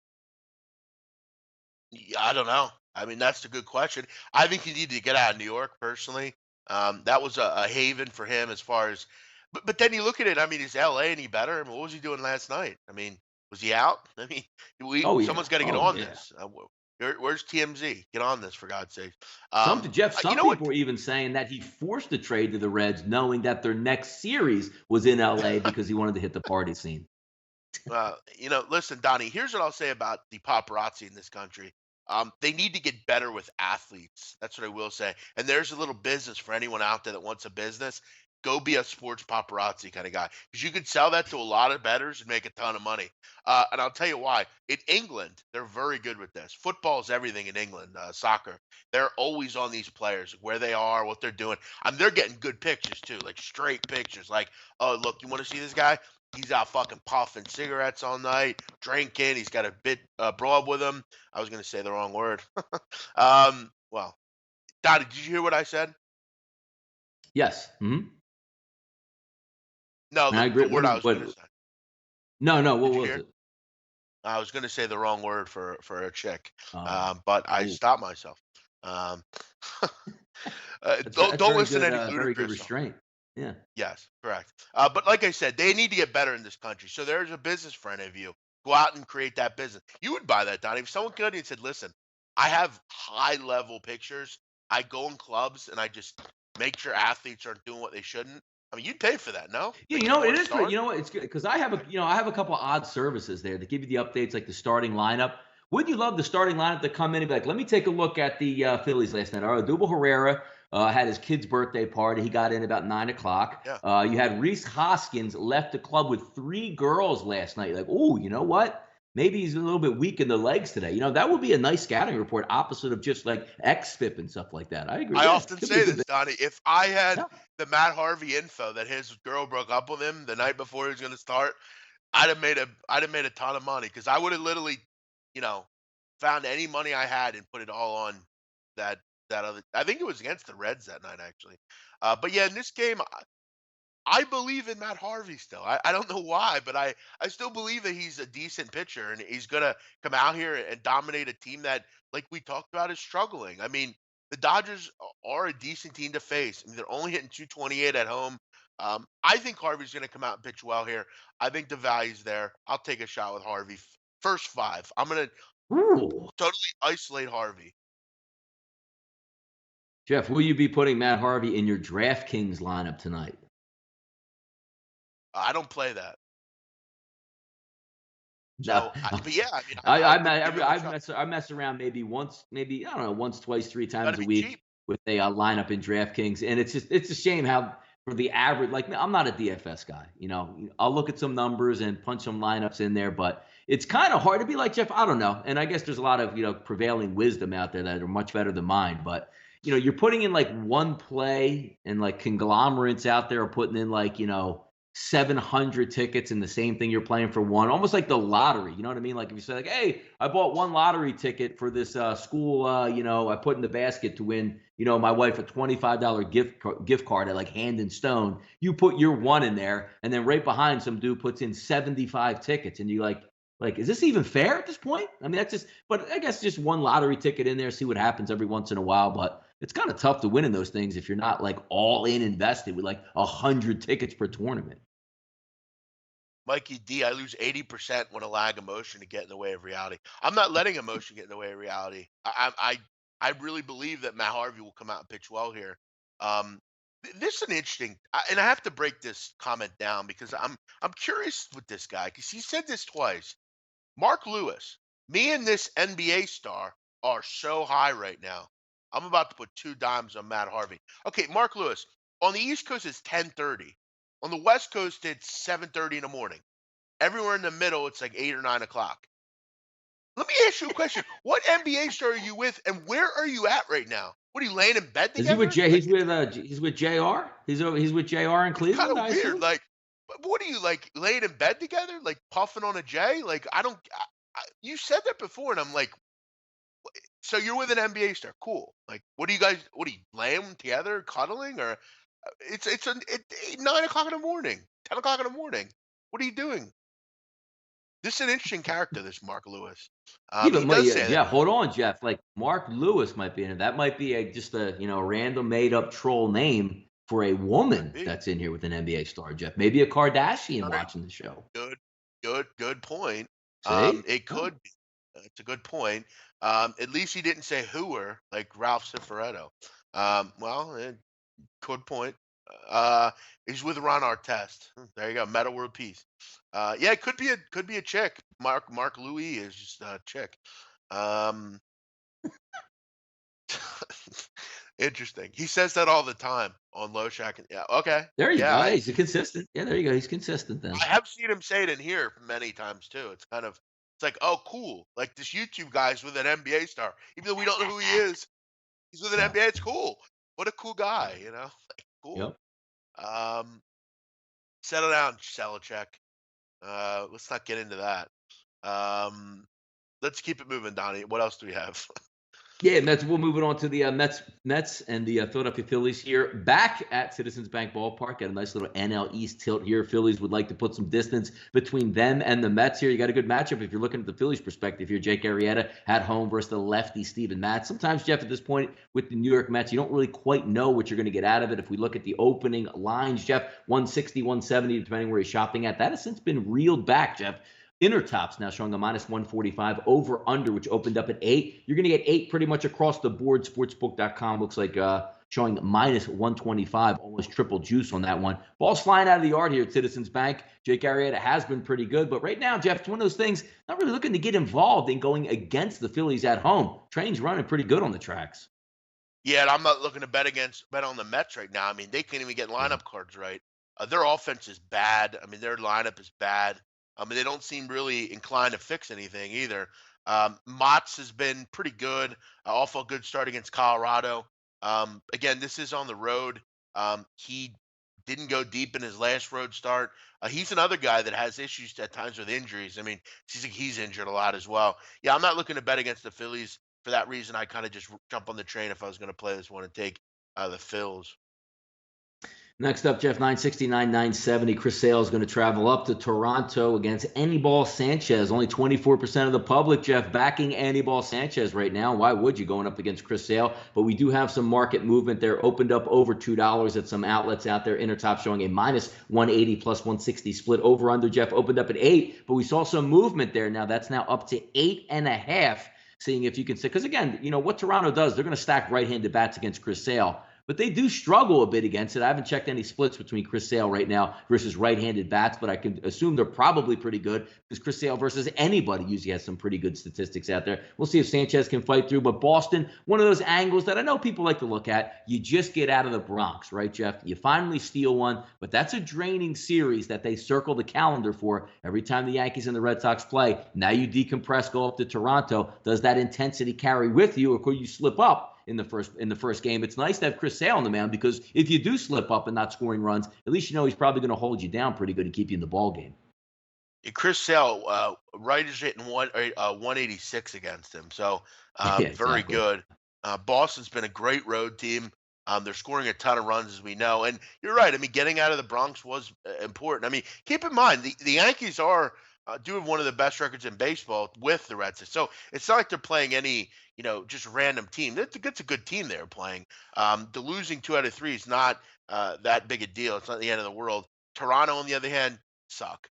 Yeah, I don't know. I mean, that's a good question. I think he needed to get out of New York personally. That was a haven for him as far as, but then you look at it. I mean, is LA any better? I mean, what was he doing last night? I mean, was he out? I mean, we Oh yeah. someone's got to get Oh on yeah. this. Where's TMZ? Get on this for God's sake. Jeff, You some know what? people were even saying that he forced a trade to the Reds, knowing that their next series was in LA because he wanted to hit the party scene. Listen, Donnie. Here's what I'll say about the paparazzi in this country. They need to get better with athletes. That's what I will say. And there's a little business for anyone out there that wants a business. Go be a sports paparazzi kind of guy because you could sell that to a lot of bettors and make a ton of money. And I'll tell you why. In England, they're very good with this. Football is everything in England. Soccer, they're always on these players, where they are, what they're doing. They're getting good pictures too, like straight pictures. Like, oh, look, you want to see this guy? He's out fucking puffing cigarettes all night, drinking. He's got a bit broad with him. I was going to say the wrong word. Well, Dottie, did you hear what I said? Yes. No, And I agree. the word I was going to say. No. What Did you was hear? it? I was going to say the wrong word for a chick, Oh, but I ooh. stopped myself. Um, don't That's listen to any very good ludicrous stuff. restraint. Yeah. Yes, correct. But like I said, they need to get better in this country. So there's a business for any of you. Go out and create that business. You would buy that, Donnie. If someone came to you and said, "Listen, I have high level pictures. I go in clubs and I just make sure athletes aren't doing what they shouldn't." I mean, you'd pay for that, no? Yeah, Like, if you it want to is good. start. You know what? It's good because I have a couple odd services there that give you the updates, like the starting lineup. Wouldn't you love the starting lineup to come in and be like, let me take a look at the Phillies last night? Odubel Herrera had his kid's birthday party. He got in about 9 o'clock. Yeah. You had Reese Hoskins left the club with 3 girls last night. Like, oh, you know what? Maybe he's a little bit weak in the legs today. That would be a nice scouting report, opposite of just like XFIP and stuff like that. I agree. I Yeah, often could be a say good this, bit. Donnie. If I had Yeah. the Matt Harvey info that his girl broke up with him the night before he was going to start, I'd have made a ton of money because I would have literally, you know, found any money I had and put it all on that that other. I think it was against the Reds that night actually. But yeah, in this game, I believe in Matt Harvey still. I don't know why, but I still believe that he's a decent pitcher and he's gonna come out here and dominate a team that, like we talked about, is struggling. I mean, the Dodgers are a decent team to face. I mean, they're only hitting 228 at home. I think Harvey's gonna come out and pitch well here. I think the value's there. I'll take a shot with Harvey. First 5. I'm gonna Ooh. totally isolate Harvey. Jeff, will you be putting Matt Harvey in your DraftKings lineup tonight? I don't play that. No, So, but yeah, I mean, I would give him a shot. I mess around maybe once, maybe I don't know, once, twice, 3 times Got to a be week cheap. with a lineup in DraftKings, and it's a shame how for the average, like I'm not a DFS guy, I'll look at some numbers and punch some lineups in there, but it's kind of hard to be like Jeff. I don't know, and I guess there's a lot of prevailing wisdom out there that are much better than mine, but you're putting in like one play, and like conglomerates out there are putting in like 700 tickets in the same thing you're playing for one, almost like the lottery. You know what I mean? Like if you say like, hey, I bought one lottery ticket for this school, I put in the basket to win, my wife a $25 gift card at like Hand and Stone. You put your one in there, and then right behind some dude puts in 75 tickets, and you like, is this even fair at this point? I mean, that's just, but I guess just one lottery ticket in there, see what happens every once in a while. But it's kind of tough to win in those things if you're not like all in invested with like 100 tickets per tournament. Mikey D, I lose 80% when allow emotion to get in the way of reality. I'm not letting emotion get in the way of reality. I really believe that Matt Harvey will come out and pitch well here. Um, This is an interesting, and I have to break this comment down because I'm curious with this guy because he said this twice. Mark Lewis, me and this NBA star are so high right now. I'm about to put two dimes on Matt Harvey. Okay, Mark Lewis, on the East Coast it's 10:30. On the West Coast it's 7:30 in the morning. Everywhere in the middle it's like 8 or 9 o'clock. Let me ask you a question. What NBA star are you with, and where are you at right now? What are you laying in bed Is he with together? Jay? Like He's with Jr. He's with Jr. in it's kind Cleveland, of I weird. assume. Like, but what are you like laying in bed together, like puffing on a J? Like I don't. You said that before, and I'm like, so you're with an NBA star, cool. Like, what do you guys? What are you laying together, cuddling, or it's 9 o'clock in the morning, 10 o'clock in the morning. What are you doing? This is an interesting character, this Mark Lewis. Yeah, but He does say that. yeah, hold on, Jeff. Like Mark Lewis might be in it. That might be just a random made up troll name for a Could woman be. that's in here with an NBA star, Jeff. Maybe a Kardashian All right. watching the show. Good. Good point. See? It Oh, could be. It's a good point. At least he didn't say hooer like Ralph Cifaretto. Well, good point. Uh, he's with Ron Artest. There you go. Meta World Peace. Yeah, it could be a chick. Mark Louis is just a chick. Um, interesting. He says that all the time on Low Shack. Yeah. Okay. there you Yeah. go. Hey, he's a consistent. Yeah, there you go. He's consistent then. I have seen him say it in here many times too. It's like, oh, cool. Like this YouTube guy's with an NBA star, even though we don't know who he is. He's with an Yeah. NBA. It's cool. What a cool guy, Like, cool. Yep. Um, Settle down, Belichick. Let's not get into that. Um, let's keep it moving, Donnie. What else do we have? Yeah, Mets. We'll move it on to the Mets and the Philadelphia Phillies here, back at Citizens Bank Ballpark. Got a nice little NL East tilt here. Phillies would like to put some distance between them and the Mets here. You got a good matchup if you're looking at the Phillies' perspective here. Jake Arrieta at home versus the lefty Steven Matz. Sometimes, Jeff, at this point with the New York Mets, you don't really quite know what you're going to get out of it. If we look at the opening lines, Jeff, 160, 170, depending where you're shopping at, that has since been reeled back, Jeff. Intertops now showing a minus 145 over under, which opened up at 8. You're going to get 8 pretty much across the board. Sportsbook.com looks like showing minus 125, almost triple juice on that one. Ball's flying out of the yard here at Citizens Bank. Jake Arrieta has been pretty good, but right now, Jeff, it's one of those things, not really looking to get involved in going against the Phillies at home. Train's running pretty good on the tracks. Yeah, and I'm not looking to bet on the Mets right now. I mean, they can't even get Yeah. lineup cards right. Their offense is bad. I mean, their lineup is bad. I mean, they don't seem really inclined to fix anything either. Motts has been pretty good. Awful good start against Colorado. Again, this is on the road. He didn't go deep in his last road start. He's another guy that has issues at times with injuries. I mean, seems like he's injured a lot as well. Yeah, I'm not looking to bet against the Phillies for that reason. I kind of just jump on the train if I was going to play this one and take the Phils. Next up, Jeff, 969, 970. Chris Sale is going to travel up to Toronto against Anibal Sanchez. Only 24% of the public, Jeff, backing Anibal Sanchez right now. Why would you going up against Chris Sale? But we do have some market movement there. Opened up over $2 at some outlets out there. Intertop showing a minus 180 plus 160 split. Over under, Jeff, opened up at 8. But we saw some movement there. Now that's now up to 8.5. Seeing if you can say, because again, what Toronto does, they're going to stack right-handed bats against Chris Sale. But they do struggle a bit against it. I haven't checked any splits between Chris Sale right now versus right-handed bats, but I can assume they're probably pretty good because Chris Sale versus anybody usually has some pretty good statistics out there. We'll see if Sanchez can fight through. But Boston, one of those angles that I know people like to look at, you just get out of the Bronx, right, Jeff? You finally steal one, but that's a draining series that they circle the calendar for every time the Yankees and the Red Sox play. Now you decompress, go up to Toronto. Does that intensity carry with you, or could you slip up in the first game? It's nice to have Chris Sale on the mound because if you do slip up and not scoring runs, at least he's probably going to hold you down pretty good and keep you in the ball game. Chris Sale, right is hitting 186 against him, so Yeah, very exactly. good. Boston's been a great road team. They're scoring a ton of runs, as we know. And you're right. I mean, getting out of the Bronx was important. I mean, keep in mind, the Yankees are doing one of the best records in baseball with the Red Sox. So it's not like they're playing any, just random team. That's a good team they're playing. The losing 2 out of 3 is not that big a deal. It's not the end of the world. Toronto, on the other hand, suck.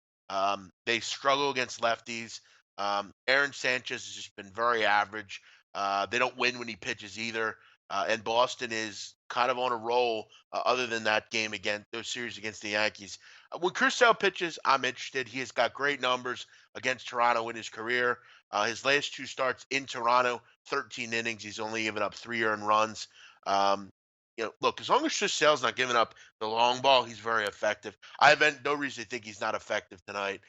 They struggle against lefties. Aaron Sanchez has just been very average. They don't win when he pitches either. And Boston is kind of on a roll. Other than that game again, those series against the Yankees. When Chris Sale pitches, I'm interested. He has got great numbers against Toronto in his career. His last two starts in Toronto, 13 innings. He's only given up 3 earned runs. Um, look, as long as Chris Sale's not giving up the long ball, he's very effective. I have no reason to think he's not effective tonight.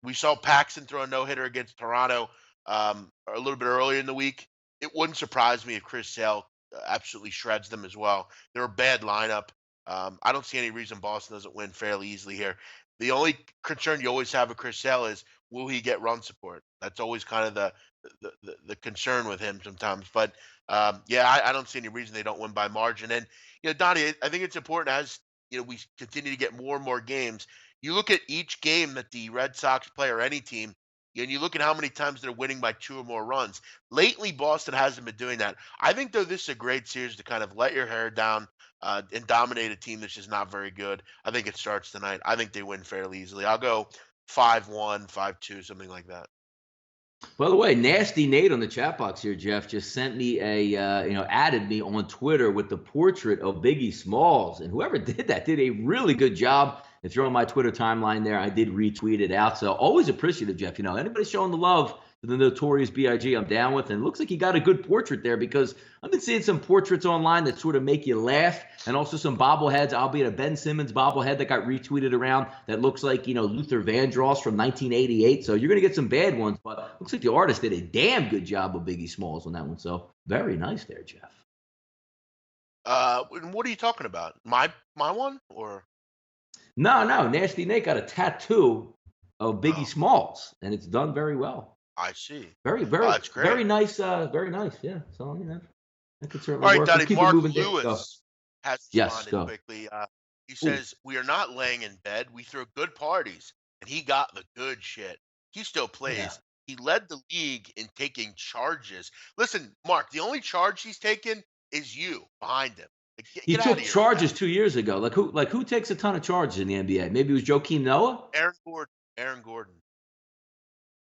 We saw Paxton throw a no hitter against Toronto a little bit earlier in the week. It wouldn't surprise me if Chris Sale absolutely shreds them as well. They're a bad lineup. I don't see any reason Boston doesn't win fairly easily here. The only concern you always have with Chris Sale is will he get run support? That's always kind of the concern with him sometimes. But yeah, I don't see any reason they don't win by margin. And Donnie, I think it's important as we continue to get more and more games. You look at each game that the Red Sox play or any team, and you look at how many times they're winning by 2 or more runs. Lately, Boston hasn't been doing that. I think, though, this is a great series to kind of let your hair down and dominate a team that's just not very good. I think it starts tonight. I think they win fairly easily. I'll go 5-1, 5-2, something like that. By the way, Nasty Nate on the chat box here, Jeff, just sent me added me on Twitter with the portrait of Biggie Smalls. And whoever did that did a really good job. If you're on my Twitter timeline there, I did retweet it out. So always appreciative, Jeff. Anybody showing the love to the notorious B.I.G. I'm down with. And it looks like he got a good portrait there because I've been seeing some portraits online that sort of make you laugh, and also some bobbleheads, albeit a Ben Simmons bobblehead that got retweeted around that looks like, Luther Vandross from 1988. So you're going to get some bad ones, but looks like the artist did a damn good job of Biggie Smalls on that one. So very nice there, Jeff. What are you talking about? My one or? No, Nasty Nate got a tattoo of Biggie Oh, Smalls, and it's done very well. I see. Very, Oh, very, that's great. very nice. Very nice. Yeah. So that could certainly All right, work. Donnie. Let's keep it Mark moving. Lewis has Yes, responded go. quickly. He Ooh. says, "We are not laying in bed. We throw good parties." And he got the good shit. He still Yeah. plays. He led the league in taking charges. Listen, Mark, the only charge he's taken is you behind him. Like, get, He get out took of here with that. charges 2 years ago. Like who takes a ton of charges in the NBA? Maybe it was Joakim Noah? Aaron Gordon. Aaron Gordon.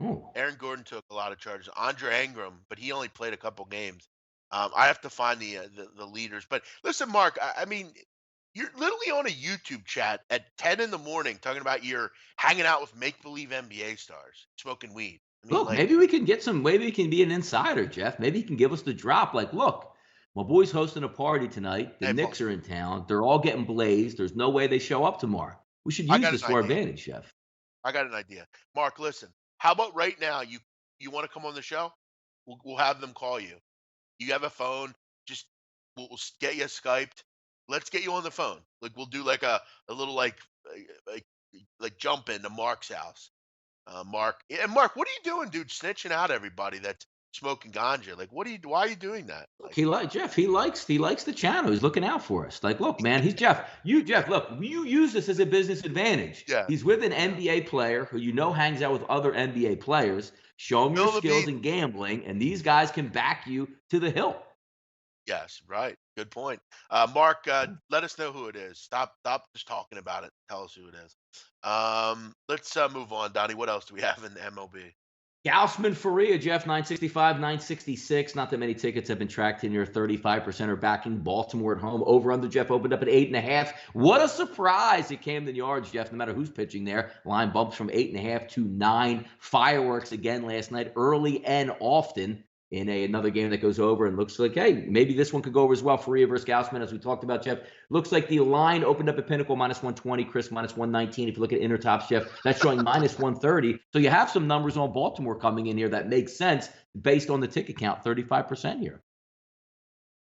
Oh. Aaron Gordon took a lot of charges. Andre Ingram, but he only played a couple games. I have to find the leaders. But listen, Mark, I mean, you're literally on a YouTube chat at 10 in the morning talking about you're hanging out with make believe NBA stars, smoking weed. I mean, Look, like, maybe he can be an insider, Jeff. Maybe he can give us the drop. Like, look, my boy's hosting a party tonight. The hey, Knicks boss, are in town. They're all getting blazed. There's no way they show up tomorrow. We should I use got this an to our idea. advantage, Jeff. I got an idea. Mark, listen, how about right now? You want to come on the show? We'll have them call you. You have a phone. Just we'll get you Skyped. Let's get you on the phone. Like we'll do like a little like like jump into Mark's house. Mark and Mark, what are you doing, dude? Snitching out everybody that's smoking ganja. Like, what are you? Why are you doing that? Look, Like, he like Jeff. He likes the channel. He's looking out for us. Like, look, man, he's Jeff. Jeff. Look, you use this as a business advantage. yeah, He's with an yeah. NBA player who hangs out with other NBA players. Show him your Spill the skills beans. in gambling, and these guys can back you to the hilt. Yes, right. Good point. Mark, let us know who it is. Stop just talking about it. Tell us who it is. Let's move on, Donnie. What else do we have in the MLB? Gausman Faria, Jeff, 965, 966. Not that many tickets have been tracked in here. 35% are backing Baltimore at home. Over under, Jeff, opened up at 8.5. What a surprise at Camden Yards, Jeff, no matter who's pitching there. Line bumps from 8.5 to 9. Fireworks again last night, early and often in another game that goes over, and looks like, hey, maybe this one could go over as well. Faria versus Gausman, as we talked about, Jeff. Looks like the line opened up at Pinnacle -120, Chris -119. If you look at Intertops, Jeff, that's showing -130. So you have some numbers on Baltimore coming in here that makes sense based on the ticket count, 35% here.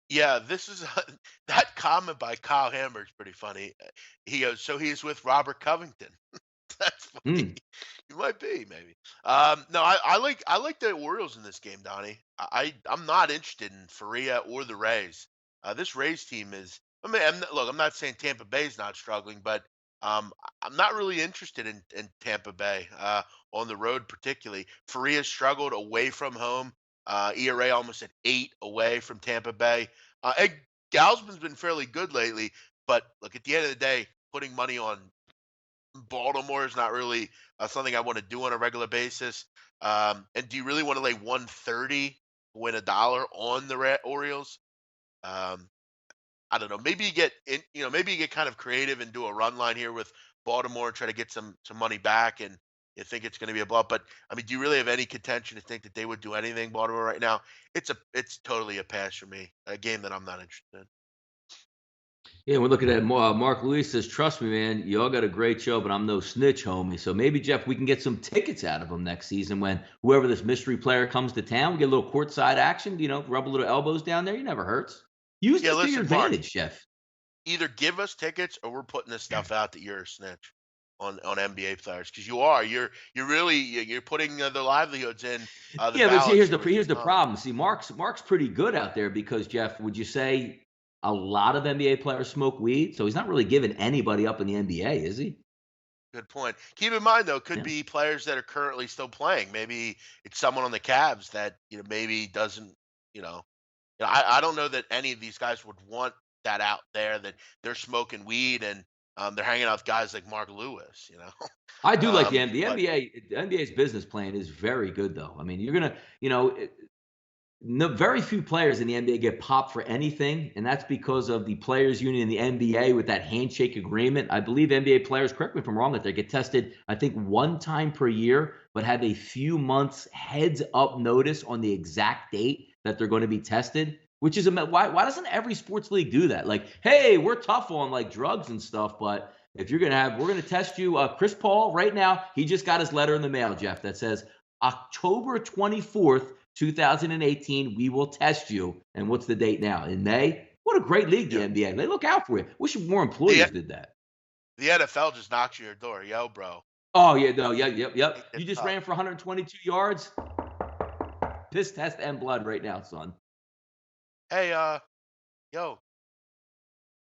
Yeah, this is that comment by Kyle Hammer is pretty funny. He goes, "So he's with Robert Covington." That's funny. Mm. You might be, maybe. No, I like the Orioles in this game, Donnie. I'm not interested in Faria or the Rays. This Rays team is. I mean, look, I'm not saying Tampa Bay's not struggling, but I'm not really interested in Tampa Bay on the road, particularly. Faria struggled away from home. ERA almost at 8 away from Tampa Bay. And Gausman's been fairly good lately, but look, at the end of the day, putting money on Baltimore is not really something I want to do on a regular basis. And do you really want to lay 130 win a dollar on the Orioles? Um, I don't know. Maybe you get in, maybe you get kind of creative and do a run line here with Baltimore and try to get some money back, and you think it's going to be a bluff. But I mean, do you really have any contention to think that they would do anything, Baltimore, right now? It's totally a pass for me. A game that I'm not interested in. Yeah, we're looking at Mark Lewis says, "Trust me, man, y'all got a great show, but I'm no snitch, homie." So maybe Jeff, we can get some tickets out of them next season when whoever this mystery player comes to town. We get a little courtside action. Rub a little elbows down there. It never hurts. Use Yeah, this to your listen, Mark. advantage, Jeff. Either give us tickets or we're putting this stuff out that you're a snitch on NBA players because you are. You're really you're putting the livelihoods in the Yeah, but see, balance here with your here's the time. problem. See, Mark's pretty good out there because Jeff, would you say a lot of NBA players smoke weed? So he's not really giving anybody up in the NBA, is he? Good point. Keep in mind though, could Yeah. be players that are currently still playing. Maybe it's someone on the Cavs that maybe doesn't. You know, I don't know that any of these guys would want that out there that they're smoking weed and they're hanging out with guys like Mark Lewis. I do like the But NBA. The NBA's business plan is very good, though. I mean, you're gonna, no, very few players in the NBA get popped for anything, and that's because of the players' union in the NBA with that handshake agreement. I believe NBA players, correct me if I'm wrong, that they get tested, I think, one time per year, but have a few months heads up notice on the exact date that they're going to be tested. Which is why doesn't every sports league do that? Like, hey, we're tough on like drugs and stuff, but if we're gonna test you. Chris Paul right now, he just got his letter in the mail, Jeff, that says October 24th. 2018, we will test you. And what's the date now? In May? What a great league, the yeah, NBA. They look out for you. Wish more the employers did that. the NFL just knocks you your door, yo, bro. Oh, yeah, no, yeah, yep, yep. You It's just tough. ran for 122 yards. Piss, test, and blood right now, son. Hey, yo,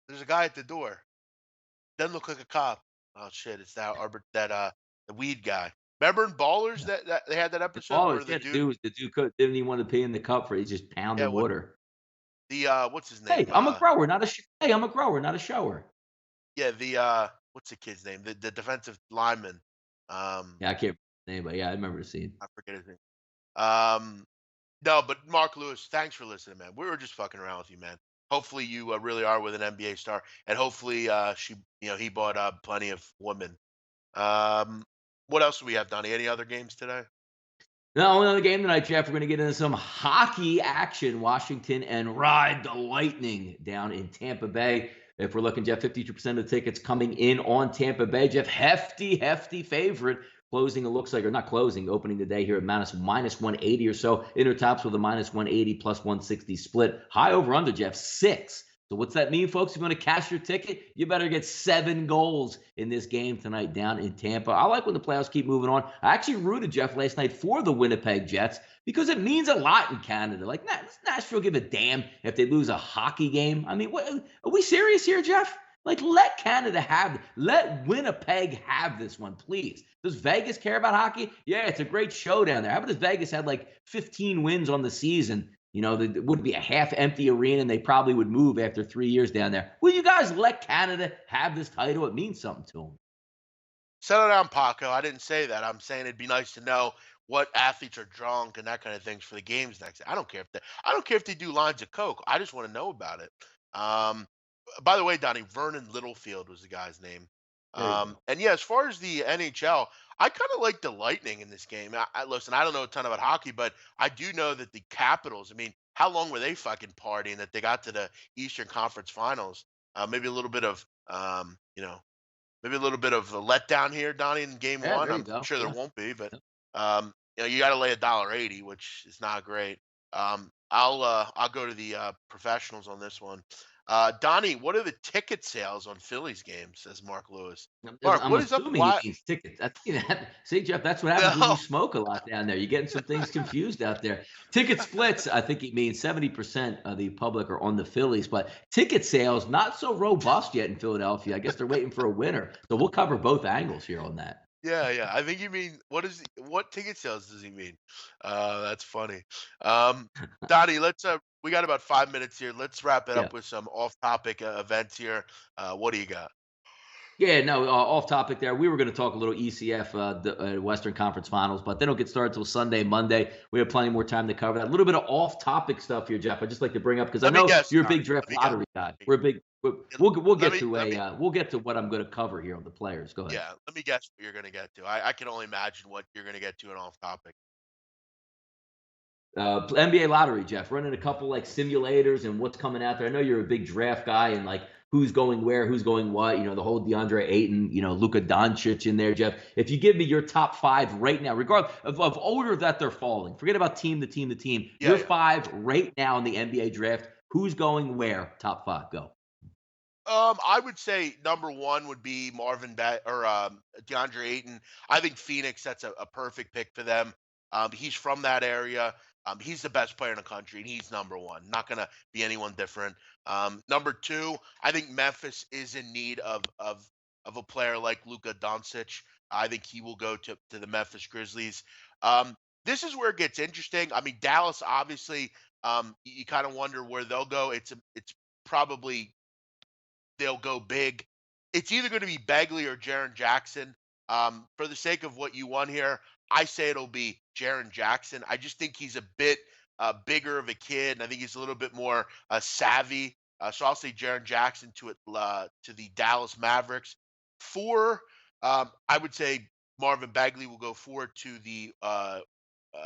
there's a guy at the door. Doesn't look like a cop. Oh shit, it's that the weed guy. Remember in Ballers Yeah. that they had that episode Oh, where the yeah, dude, the dude didn't even want to pee in the cup for it. He's just yeah, pounding what water. the what's his Hey, name? I'm a grower, not a hey, I'm a grower, not a shower. Yeah, the what's the kid's name? The defensive lineman. Um, Yeah, I can't remember his name, but yeah, I remember the scene. I forget his name. Um, no, but Mark Lewis, thanks for listening, man. We were just fucking around with you, man. Hopefully you really are with an NBA star, and hopefully he bought plenty of women. Um, what else do we have, Donnie? Any other games today? Now, another game tonight, Jeff. We're going to get into some hockey action. Washington and ride the Lightning down in Tampa Bay. If we're looking, Jeff, 52% of the tickets coming in on Tampa Bay. Jeff, hefty favorite. Closing, it looks like, or not closing, opening the day here at minus 180 or so. Inter tops with a minus 180 plus 160 split. High over under, Jeff, 6. So what's that mean, folks? If you want to cash your ticket, you better get 7 goals in this game tonight down in Tampa. I like when the playoffs keep moving on. I actually rooted, Jeff, last night for the Winnipeg Jets because it means a lot in Canada. Like, does Nashville give a damn if they lose a hockey game? I mean, what, are we serious here, Jeff? Like, let Winnipeg have this one, please. Does Vegas care about hockey? Yeah, it's a great show down there. How about if Vegas had like 15 wins on the season? There would be a half-empty arena, and they probably would move after 3 years down there. Will you guys let Canada have this title? It means something to them. Settle down, Paco. I didn't say that. I'm saying it'd be nice to know what athletes are drunk and that kind of things for the games next. I don't care if they do lines of coke. I just want to know about it. Um, by the way, Donnie, Vernon Littlefield was the guy's name. There you go. And yeah, as far as the NHL, I kind of like the Lightning in this game. Listen, I don't know a ton about hockey, but I do know that the Capitals. I mean, how long were they fucking partying that they got to the Eastern Conference Finals? Maybe a little bit of maybe a little bit of a letdown here, Donnie, in game Yeah, one. there you I'm go. sure there Yeah. won't be, but you got to lay $1.80, which is not great. I'll go to the professionals on this one. Donnie, what are the ticket sales on Phillies games? Says Mark Lewis. Mark, I'm what is up? assuming he Why? means tickets. See, Jeff, that's what happens when you No, smoke a lot down there. You're getting some things confused out there. Ticket splits, I think he means 70% of the public are on the Phillies, but ticket sales not so robust yet in Philadelphia. I guess they're waiting for a winner. So we'll cover both angles here on that. yeah. I think you mean what ticket sales does he mean? That's funny. Donnie, let's we got about 5 minutes here. Let's wrap it Yeah. up with some off-topic events here. What do you got? Yeah, no, off topic there. We were going to talk a little ECF, the Western Conference Finals, but they don't get started until Sunday, Monday. We have plenty more time to cover that. A little bit of off topic stuff here, Jeff. I just like to bring up because I Let me know guess, you're a Donnie. big draft Let me guess. lottery guy. We're a big. We'll Let get me to let me we'll get to what I'm going to cover here on the players. Go ahead. yeah. Let me guess what you're gonna get to. I can only imagine what you're gonna get to and off topic. NBA lottery, Jeff. Running a couple like simulators and what's coming out there. I know you're a big draft guy and like who's going where, who's going what. You know the whole DeAndre Ayton, Luka Doncic in there, Jeff. If you give me your top five right now, regardless of order that they're falling, forget about team to team to team. Yeah, Your yeah. five right now in the NBA draft. Who's going where? Top five, go. I would say number one would be DeAndre Ayton. I think Phoenix, that's a perfect pick for them. He's from that area. He's the best player in the country, and he's number one. Not gonna be anyone different. Number two, I think Memphis is in need of a player like Luka Doncic. I think he will go to the Memphis Grizzlies. This is where it gets interesting. I mean, Dallas, obviously, you kind of wonder where they'll go. It's probably they'll go big. It's either going to be Bagley or Jaren Jackson. For the sake of what you want here, I say it'll be Jaren Jackson. I just think he's a bit bigger of a kid, and I think he's a little bit more savvy. So I'll say Jaren Jackson to the Dallas Mavericks. Four, I would say Marvin Bagley will go forward to the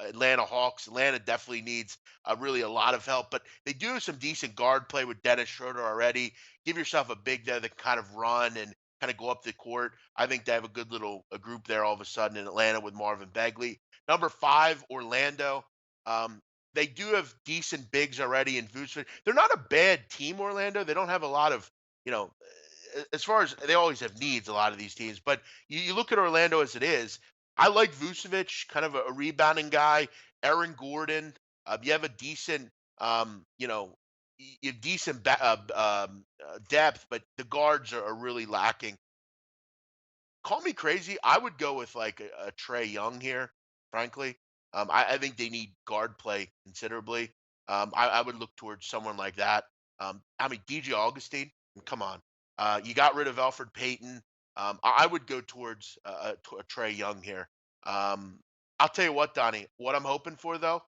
Atlanta Hawks. Atlanta definitely needs really a lot of help, but they do have some decent guard play with Dennis Schroeder already. Give yourself a big there that can kind of run and kind of go up the court. I think they have a good little a group there all of a sudden in Atlanta with Marvin Bagley. Number five, Orlando. Um, they do have decent bigs already in Vucevic. They're not a bad team, Orlando. They don't have a lot of, you know, as far as they always have needs, a lot of these teams. But you look at Orlando as it is. I like Vucevic, kind of a rebounding guy. Aaron Gordon. You have a decent, you have decent depth, but the guards are really lacking. Call me crazy. I would go with like a Trey Young here, frankly. I think they need guard play considerably. I would look towards someone like that. I mean, DJ Augustine, come on. You got rid of Alfred Payton. I would go towards a Trey Young here. Um, I'll tell you what, Donnie, what I'm hoping for though,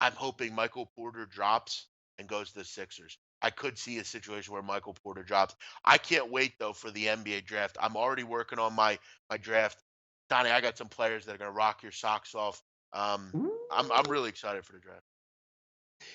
I'm hoping Michael Porter drops and goes to the Sixers. I could see a situation where Michael Porter drops. I can't wait though for the NBA draft. I'm already working on my draft. Donnie, I got some players that are gonna rock your socks off. I'm really excited for the draft.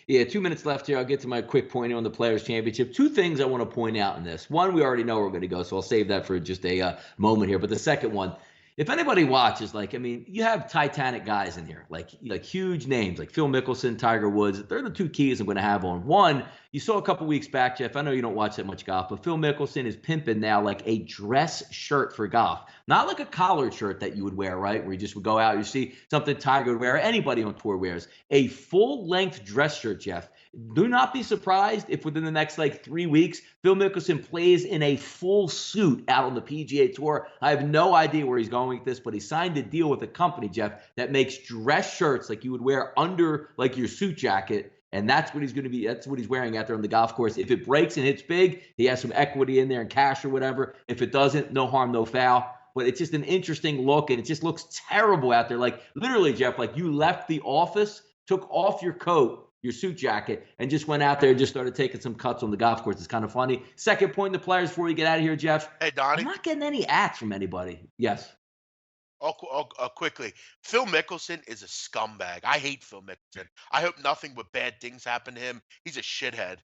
Yeah, 2 minutes left here. I'll get to my quick point on the Players Championship. Two things I want to point out in this. One, we already know where we're going to go, so I'll save that for just a moment here. But the second one, if anybody watches, like, I mean, you have Titanic guys in here, like huge names, like Phil Mickelson, Tiger Woods. They're the two keys I'm going to have on. One, you saw a couple weeks back, Jeff. I know you don't watch that much golf, but Phil Mickelson is pimping now like a dress shirt for golf. Not like a collared shirt that you would wear, right? Where you just would go out, you see something Tiger would wear, or anybody on tour wears. A full-length dress shirt, Jeff. Do not be surprised if within the next like 3 weeks, Phil Mickelson plays in a full suit out on the PGA Tour. I have no idea where he's going with this, but he signed a deal with a company, Jeff, that makes dress shirts like you would wear under like your suit jacket. And that's what he's going to be. That's what he's wearing out there on the golf course. If it breaks and hits big, he has some equity in there and cash or whatever. If it doesn't, no harm, no foul. But it's just an interesting look, and it just looks terrible out there. Like literally, Jeff, like you left the office, took off your coat, your suit jacket, and just went out there and just started taking some cuts on the golf course. It's kind of funny. Second point in the players before you get out of here, Jeff. Hey, I'm Donnie. not getting any acts from anybody. Yes. Quickly, Phil Mickelson is a scumbag. I hate Phil Mickelson. I hope nothing but bad things happen to him. He's a shithead.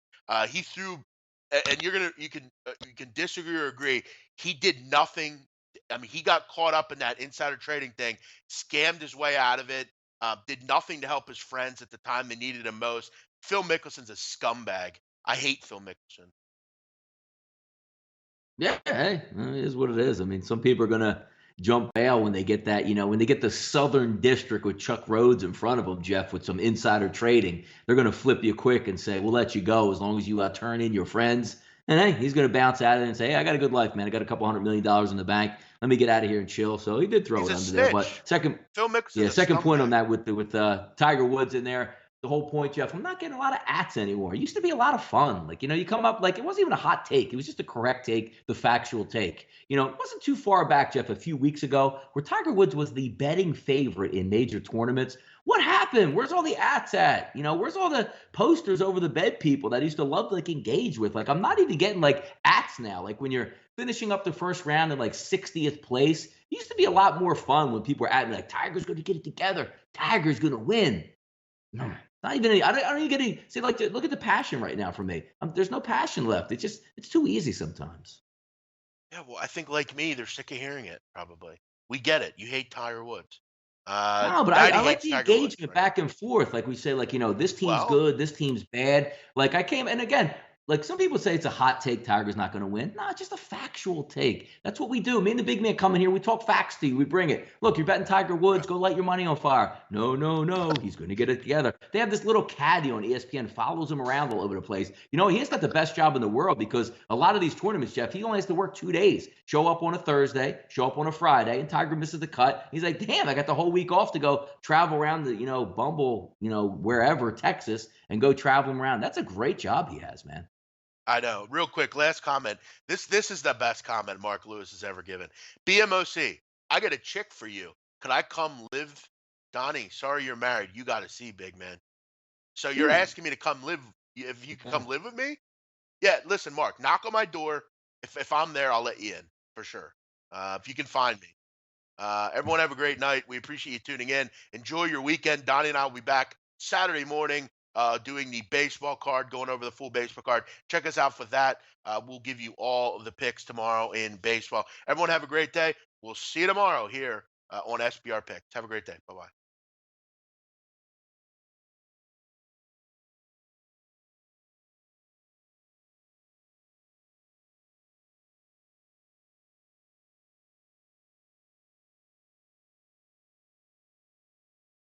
He threw, and you can disagree or agree. He did nothing. I mean, he got caught up in that insider trading thing, scammed his way out of it. Did nothing to help his friends at the time they needed him most. Phil Mickelson's a scumbag. I hate Phil Mickelson. Yeah, hey, it is what it is. I mean, some people are gonna jump bail when they get that, when they get the Southern District with Chuck Rhodes in front of them, Jeff, with some insider trading. They're gonna flip you quick and say, "We'll let you go as long as you turn in your friends." And hey, he's gonna bounce out of it and say, "Hey, I got a good life, man. I got a couple $100 million in the bank. Let me get out of here and chill." So he did throw He's it a under there. But snitch. Phil Mickelson's a second point on scumbag. that with Tiger Woods in there. the whole point, Jeff. I'm not getting a lot of ats anymore. It used to be a lot of fun. Like, you come up like it wasn't even a hot take. It was just a correct take, the factual take. It wasn't too far back, Jeff, a few weeks ago, where Tiger Woods was the betting favorite in major tournaments. What happened? Where's all the ats at? Where's all the posters over the bed people that I used to love to like engage with? Like, I'm not even getting like ats now. Like when you're finishing up the first round in like 60th place, it used to be a lot more fun when people were at me like, Tiger's going to get it together. Tiger's going to win. No, not even any, I don't even get any. See, like, look at the passion right now for me. There's no passion left. It's too easy sometimes. Yeah, well, I think like me, they're sick of hearing it. Probably. We get it. You hate Tiger Woods. No, but I 90 like hates the Tiger Woods, engagement right? back and forth. Like we say, like, this team's Well, good, this team's bad. Like I came, and again, like some people say it's a hot take, Tiger's not going to win. No, it's just a factual take. That's what we do. Me and the big man come in here, we talk facts to you, we bring it. Look, you're betting Tiger yeah, Woods, go light your money on fire. No, no, no, he's going to get it together. They have this little caddy on ESPN, follows him around all over the place. He has got the best job in the world because a lot of these tournaments, Jeff, he only has to work 2 days. Show up on a Thursday, show up on a Friday, and Tiger misses the cut. He's like, damn, I got the whole week off to go travel around the, Bumble, wherever, Texas, and go traveling around. That's a great job he has, man. I know. Real quick, last comment. This is the best comment Mark Lewis has ever given. BMOC, I got a chick for you. Could I come live? Donnie, sorry you're married. You got to see, big man. So you're Ooh. asking me to come live, if you could Okay. come live with me? Yeah, listen, Mark, knock on my door. If I'm there, I'll let you in for sure. If you can find me. Everyone have a great night. We appreciate you tuning in. Enjoy your weekend. Donnie and I will be back Saturday morning doing the baseball card, going over the full baseball card. Check us out for that. We'll give you all of the picks tomorrow in baseball. Everyone have a great day. We'll see you tomorrow here on SBR Picks. Have a great day. Bye bye.